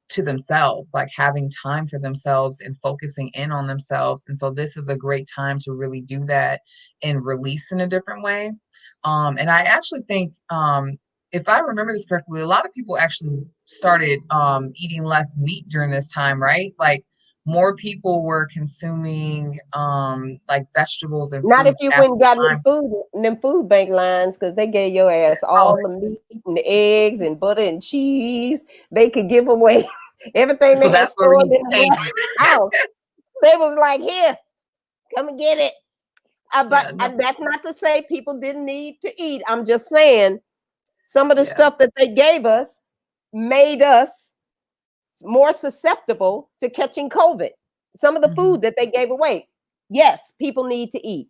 to themselves, like having time for themselves and focusing in on themselves. And so this is a great time to really do that and release in a different way. And I actually think, if I remember this correctly, a lot of people actually started eating less meat during this time, right? Like, more people were consuming like vegetables and not if fruits you after went and got time. them food bank lines, because they gave your ass all the meat and the eggs and butter and cheese. They could give away everything So they had that's where we stored need in to change the it. house. They was like, here, come and get it. Yeah, no, And that's not to say people didn't need to eat. I'm just saying some of the yeah. stuff that they gave us made us more susceptible to catching COVID. Some of the food that they gave away. Yes, people need to eat.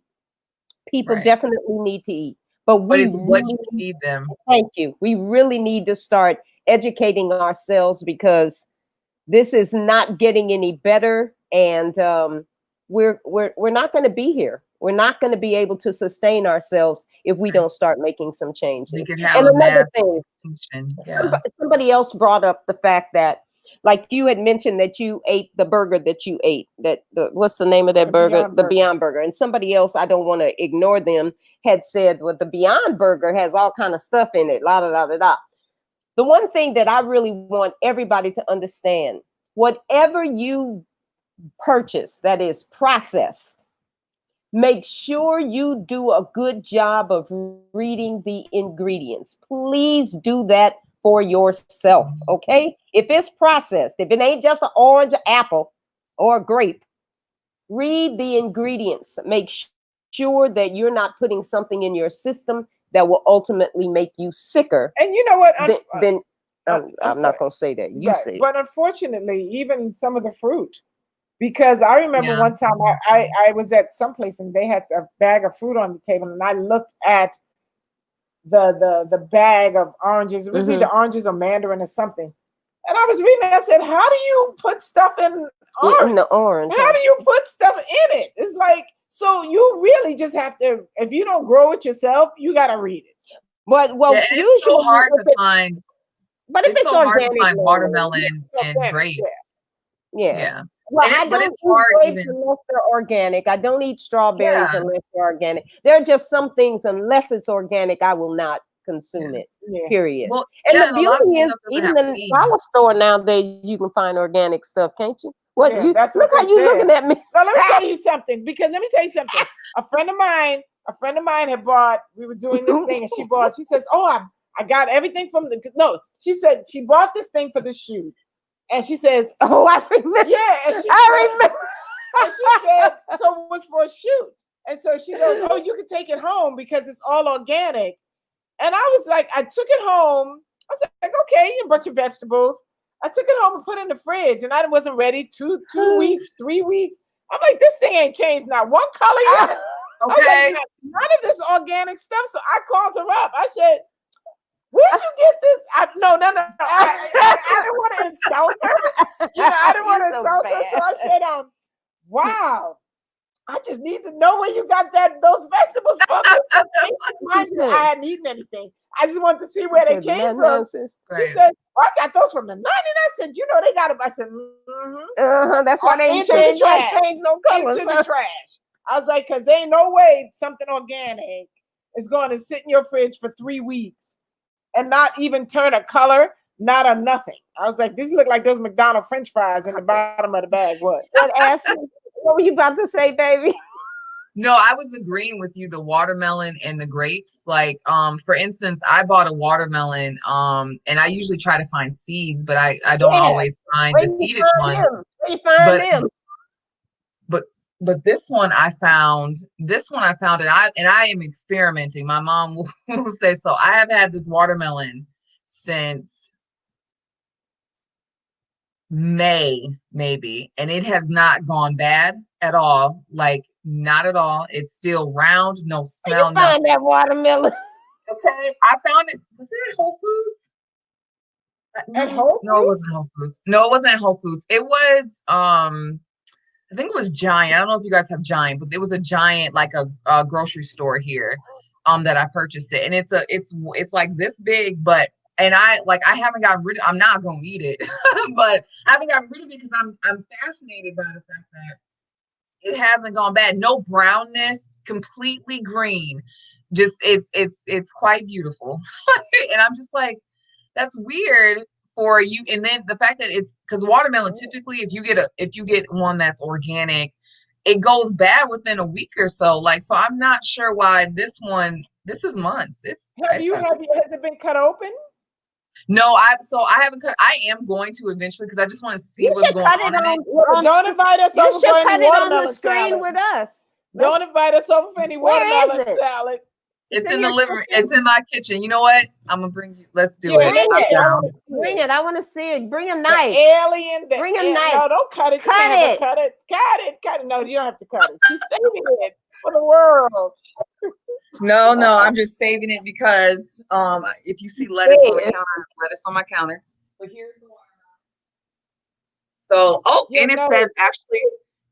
People Right. definitely need to eat. But But we it's what you really, feed them. thank you. We really need to start educating ourselves, because this is not getting any better, and we're not going to be here. We're not going to be able to sustain ourselves if we don't start making some We changes. could have And a another mass thing, extinction. Yeah. somebody else brought up the fact that, like, you had mentioned that you ate the burger that you ate, what's the name of that burger? The Beyond Burger. And somebody else, I don't want to ignore them, had said, well, the Beyond Burger has all kind of stuff in it, la da da da da. The one thing that I really want everybody to understand, whatever you purchase that is processed, make sure you do a good job of reading the ingredients. Please do that for yourself, okay? If it's processed, if it ain't just an orange, apple, or a grape, read the ingredients. Make sure that you're not putting something in your system that will ultimately make you sicker. And you know what? I'm not going to say that. You say But unfortunately, even some of the fruit, because I remember one time I was at someplace and they had a bag of fruit on the table, and I looked at the bag of oranges. It was either oranges or mandarin or something. And I was reading it, I said, how do you put stuff in orange? In the orange. How do you put stuff in it? It's like, so you really just have to, if you don't grow it yourself, you got to read it. But usually it's so hard to find. But if it's so hard organic, to find watermelon and grapes. Yeah. Well, I don't eat grapes unless they're organic. I don't eat strawberries unless they're organic. There are just some things, unless it's organic, I will not consume it. Period. Well, and the beauty is, even in the dollar store nowadays, you can find organic stuff, can't you? What? That's look how you looking at me. No, let me tell you something. Because let me tell you something. A friend of mine had bought. We were doing this thing, and she bought. She says, "Oh, I got everything from the." No, she said she bought this thing for the shoot. And she says, "Oh, I remember." Yeah, and I remember. And she said, "So it was for a shoot." And so she goes, "Oh, you can take it home because it's all organic." And I was like, I took it home. I was like, "Okay, a bunch of vegetables." I took it home and put it in the fridge, and I wasn't ready. 2 weeks, 3 weeks. I'm like, this thing ain't changed now. One color yet. Okay. Like, none of this organic stuff. So I called her up. I said, Where'd you get this? No. I didn't want to insult her. I didn't want to insult her. So I said, wow. I just need to know where you got those vegetables from. Mind you, I hadn't eaten anything. I just wanted to see where they came from. She said, I got those from the 99 cents. They got them. I said, that's why they ain't change no colors. Into the trash. I was like, because there ain't no way something organic is going to sit in your fridge for 3 weeks and not even turn a color, not a nothing. I was like, these look like those McDonald's French fries in the bottom of the bag. What? Ashley, what were you about to say, baby? No, I was agreeing with you, the watermelon and the grapes. Like, for instance, I bought a watermelon, and I usually try to find seeds, but I don't always find the seeded ones. Where you find them? But this one I found, and I am experimenting. My mom will say so. I have had this watermelon since May, maybe, and it has not gone bad at all. Like, not at all. It's still round, no smell. You find that watermelon? Okay, I found it. Was it at Whole Foods? At Whole Foods? No, it wasn't Whole Foods. No, it wasn't at Whole Foods. It was I think it was Giant. I don't know if you guys have Giant, but it was a Giant, like a grocery store here, that I purchased it, and it's like this big, but. And I haven't gotten rid of. I'm not gonna eat it, but I haven't gotten rid of it because I'm fascinated by the fact that it hasn't gone bad. No brownness, completely green. Just it's quite beautiful, and I'm just like, that's weird for you. And then the fact that it's because watermelon typically, if you get one that's organic, it goes bad within a week or so. Like, so I'm not sure why this is months. Has it been cut open? No, I haven't cut. I am going to eventually because I just want to see what's going on. Don't invite us over for any watermelon screen with us. Don't invite us over for any watermelon salad. It's in the living room. It's in my kitchen. You know what? I'm gonna bring you. Let's do it. Bring it. I want to see it. Bring a knife. Bring a knife. No, don't cut it. Cut it. No, you don't have to cut it. She's saving it for the world. No, I'm just saving it because if you see lettuce on my counter. But here's the watermelon. So, and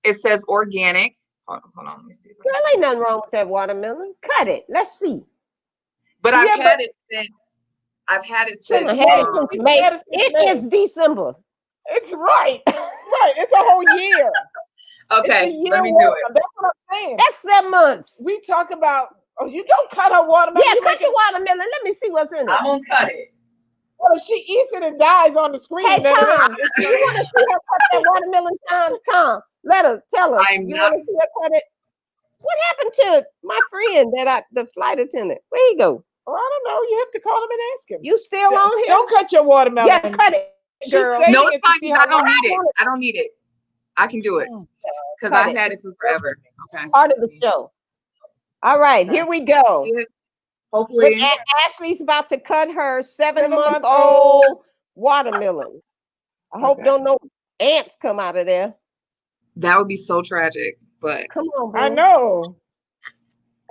it says organic. Hold on, let me see. Girl, ain't nothing wrong with that watermelon. Cut it. Let's see. But I've had it since May. It is December. It's right. It's a whole year. Okay, let me do it. That's what I'm saying. That's 7 months. We talk about. Oh, you don't cut her watermelon. Yeah, cut your watermelon. Let me see what's in it. I'm gonna cut it. Well, if she eats it and dies on the screen. Hey, Tom, you want to see her cut that watermelon? Tom, let her tell us. Want to see her cut it? What happened to my friend the flight attendant? Where he go? Oh, I don't know. You have to call him and ask him. You still on here? Don't cut your watermelon. Yeah, cut it, girl. No, it's fine. I don't need it. I don't need it. I can do it because I've had it for forever. Okay. Part of the show. All right, here we go. Hopefully, Ashley's about to cut her 7-month-old watermelon. I hope don't no ants come out of there. That would be so tragic. But come on, bro. I know.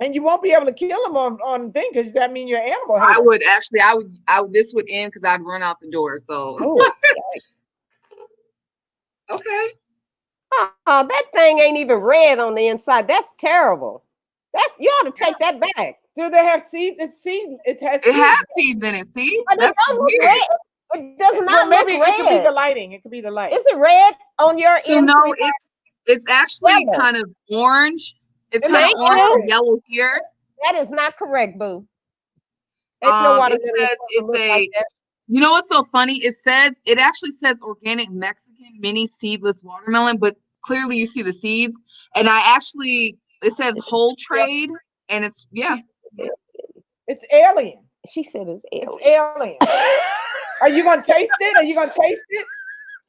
And you won't be able to kill them on thing because that means you're animal. I would actually. I would. This would end because I'd run out the door. So. Okay. Oh, that thing ain't even red on the inside. That's terrible. You ought to take that back. Do they have seeds? It's seed. It has seeds in it. See, but that's weird. Red. It does not look red. It could be the lighting. It could be the light. Is it red on your inside? No, it's actually kind of orange. It's kind of orange and yellow here. That is not correct, boo. It says it's a. You know what's so funny? It actually says organic Mexican mini seedless watermelon, but clearly you see the seeds. And it says whole trade, and it's It's alien. She said it's alien. It's alien. Are you gonna taste it?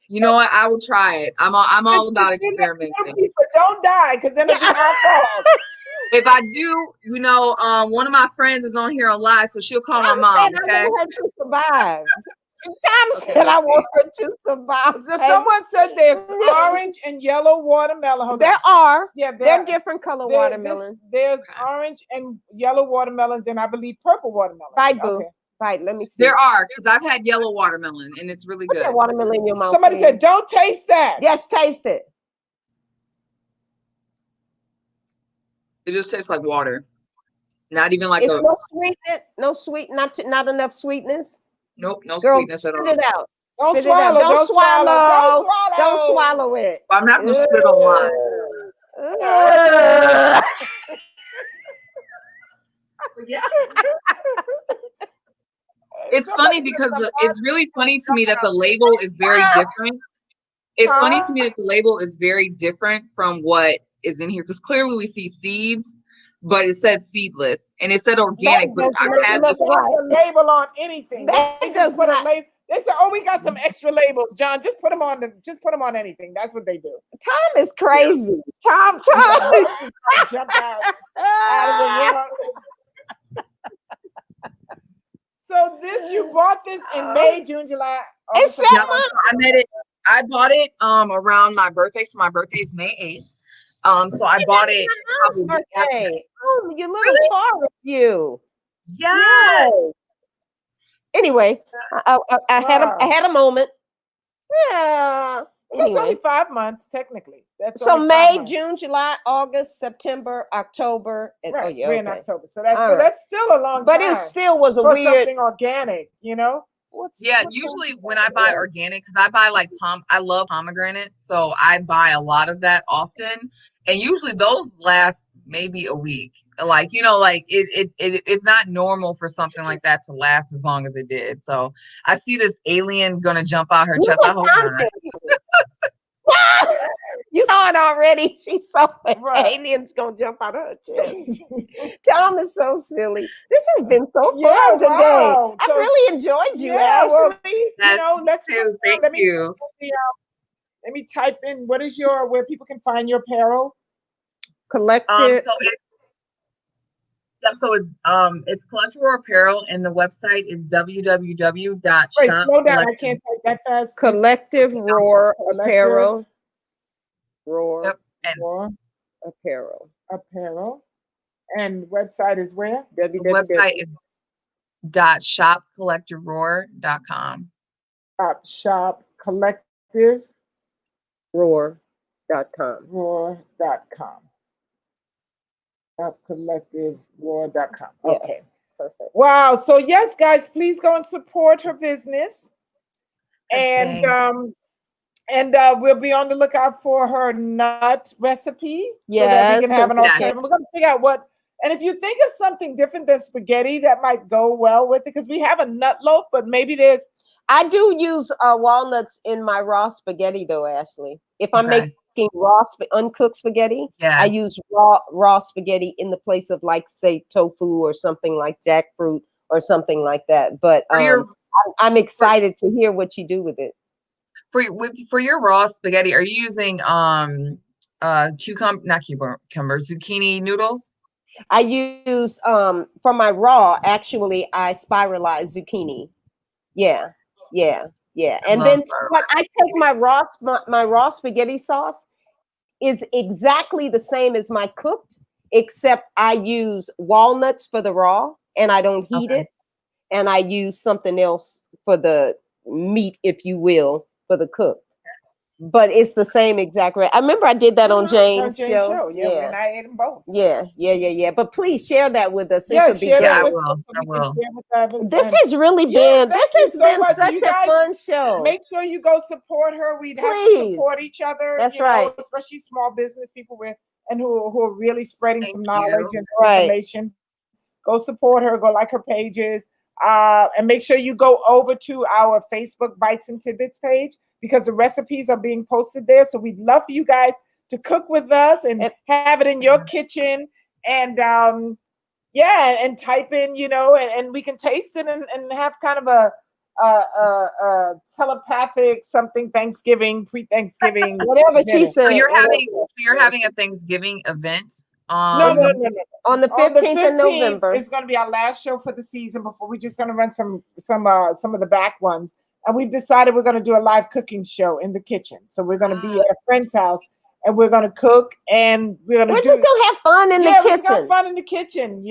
You know what? I will try it. I'm all about experimenting. But don't die, because then it'll be our fault. If I do, one of my friends is on here a lot, so she'll call my mom. Okay. I want her to survive. Tom said I want her to survive. So someone said there's orange and yellow watermelon. There are. Yeah, they're different color watermelon. There's orange and yellow watermelons, and I believe purple watermelon. Bye, boo. Okay. bite. Let me see. There are, because I've had yellow watermelon and it's really Put good. that watermelon in your mouth. Somebody please. said, don't taste that. Yes, taste it. It just tastes like water. Not even like It's a no sweetness, not enough sweetness. nope, no Girl, sweetness at spit all. it out. Don't Spit it out. swallow. Don't swallow. Don't swallow. Don't swallow it. I'm not gonna spit on mine. Yeah. It's funny because it's really funny to me that the label is very different. It's funny to me that the label is very different from what is in here because clearly we see seeds, but it said seedless and it said organic. But I've had this a label on anything. They just put a label. They said, "Oh, we got some extra labels, John. Just put them on. Just put them on anything." That's what they do. Tom is crazy. Tom. Jump out of the room. So you bought this in May, June, July. It's 7 months. I bought it around my birthday. So my birthday is May 8th. So I bought it. Birthday. Oh, you little Taurus, you. Yes. Anyway, I had a moment. Yeah. It's only 5 months, technically. That's so only May, 5 months. June, July, August, September, October. And, right. Yeah, we're in October. So that's still a long time. But it still was a for weird something organic, you know? Usually when I buy organic, because I buy I love pomegranate, so I buy a lot of that often, and usually those last maybe a week. It's not normal for something like that to last as long as it did. So I see this alien gonna jump out her chest. I hope not. You saw it already. She saw it. Alien's gonna jump out of her chest. Tom is so silly. This has been so fun today. Wow. I really enjoyed you, Ashley. Well, Thank you. Let me type in where people can find your apparel. Collective. So it's Collective Roar Apparel, and the website is www.shop. Wait, slow down. I can't type that fast. Collective Roar Apparel. Roar. Yep. And Roar Apparel. And website is where? The website is .shopcollectiveroar.com. Shop collective roar.com. Roar.com. Collective.com. Okay. Perfect. Wow. So yes, guys, please go and support her business. And we'll be on the lookout for her nut recipe. Yes. So that we can have an alternative. We're going to figure out what, and if you think of something different than spaghetti that might go well with it, because we have a nut loaf, but maybe I do use walnuts in my raw spaghetti though, Ashley. If I'm making raw uncooked spaghetti, I use raw spaghetti in the place of say tofu or something like jackfruit or something like that. But I'm excited to hear what you do with it. For your raw spaghetti, are you using zucchini noodles? I use for my raw, actually I spiralize zucchini. Yeah. And then what I take my raw spaghetti sauce is exactly the same as my cooked, except I use walnuts for the raw and I don't heat it. And I use something else for the meat, if you will, for the cook. But it's the same exact I remember I did that on Jane's show. Yeah, and I ate them both. Yeah. But please share that with us. Yeah, I will. This has really been. This has been such a fun show. Make sure you go support her. We'd have to support each other. That's right. Especially small business people who are really spreading some knowledge and information. Go support her. Go like her pages. And make sure you go over to our Facebook Bites and Tidbits page, because the recipes are being posted there. So we'd love for you guys to cook with us and have it in your kitchen and and type in, and we can taste it and have kind of a telepathic something Thanksgiving, pre-Thanksgiving, whatever she said. So you're having a Thanksgiving event. No. On the 15th of November. It's going to be our last show for the season before we're just going to run some of the back ones. And we've decided we're going to do a live cooking show in the kitchen. So we're going to be at a friend's house and we're going to cook and we're just going to have fun in the kitchen. We're going to have fun in the kitchen,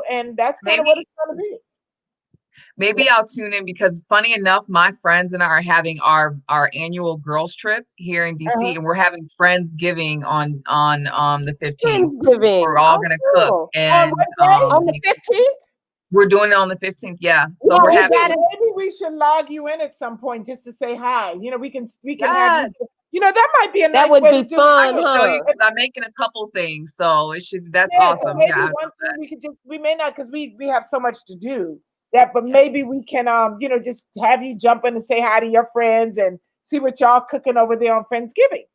and that's kind of what it's going to be. Maybe I'll tune in because funny enough, my friends and I are having our annual girls trip here in DC, and we're having Friendsgiving on the 15th. Friendsgiving. We're all Oh, gonna cook, cool. and what day? On the 15th? we're doing it on the 15th. Yeah, so Well, we're we having. got it. Maybe we should log you in at some point just to say hi. You know, we can have Yes. you. That might be a nice That would way be to do I fun, can show you huh? 'cause I'm making a couple things, so it should. That's Yeah, so awesome. maybe Yeah, one thing we could we may not because we have so much to do that, but maybe we can just have you jump in and say hi to your friends and see what y'all cooking over there on Friendsgiving.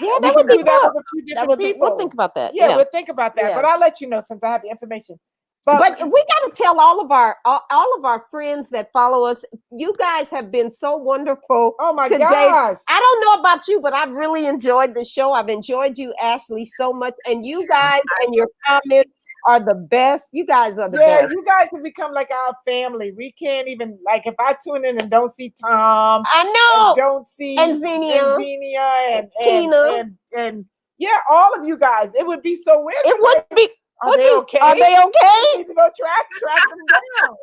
Yeah, We that can would be do that cool. with a few That different would be, people. we'll think about that. Yeah, Yeah. we'll think about that. Yeah. But I'll let you know since I have the information. But we got to tell all of our friends that follow us. You guys have been so wonderful. Oh my today. gosh! I don't know about you, but I've really enjoyed the show. I've enjoyed you, Ashley, so much, and you guys and your comments are the best. You guys are the best. You guys have become like our family. We can't even if I tune in and don't see Tom, I know. and don't see Xenia, and Tina, and yeah, all of you guys. It would be so weird. It would be. Are they okay? Are they okay? We need to go track them down.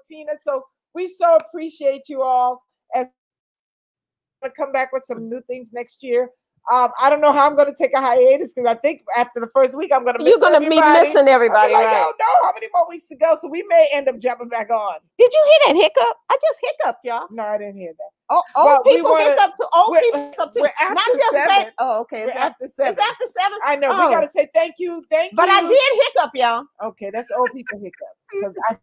Tina. So we so appreciate you all. As to come back with some new things next year. I don't know how I'm going to take a hiatus because I think after the first week I'm going to. You're going to be missing everybody, right? right? Oh no, how many more weeks to go? So we may end up jumping back on. Did you hear that hiccup? I just hiccuped, y'all. No, I didn't hear that. Oh, old people hiccup too. Old people hiccup too. After Not just 7. Oh, okay. We're after 7. It's after 7. I know. We got to say thank you, But I did hiccup, y'all. Okay, that's old people hiccup because I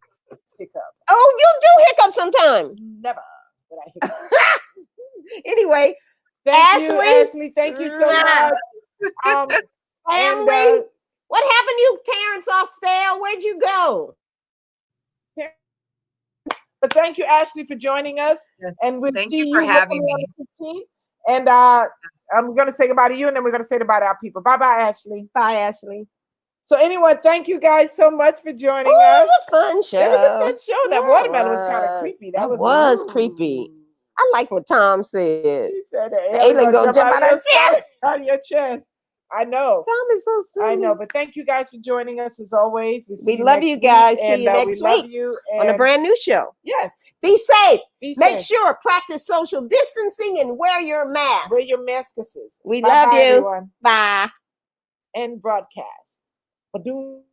hiccup. Oh, you do hiccup sometime. Never. But I hiccup. Anyway. Thank you, Ashley. Thank you so much. Family, what happened to you, Terrence Austell? Where'd you go? But thank you, Ashley, for joining us. Yes. And we'll Thank see you for having me. On the 15th. And I'm going to say goodbye to you, and then we're going to say goodbye to our people. Bye-bye, Ashley. Bye, Ashley. So anyway, thank you guys so much for joining us. It was a fun show. It was a fun show. That watermelon was kind of creepy. That was creepy. I like what Tom said. He said, "Alien go jump out of chest." Out of your chest. I know. Tom is so sweet. I know. But thank you guys for joining us as always. We love you guys. See you next week love you on a brand new show. Yes. Be safe. Make sure practice social distancing and wear your mask. Wear your masks. We love you. Everyone. Bye. End broadcast. Ba-doom.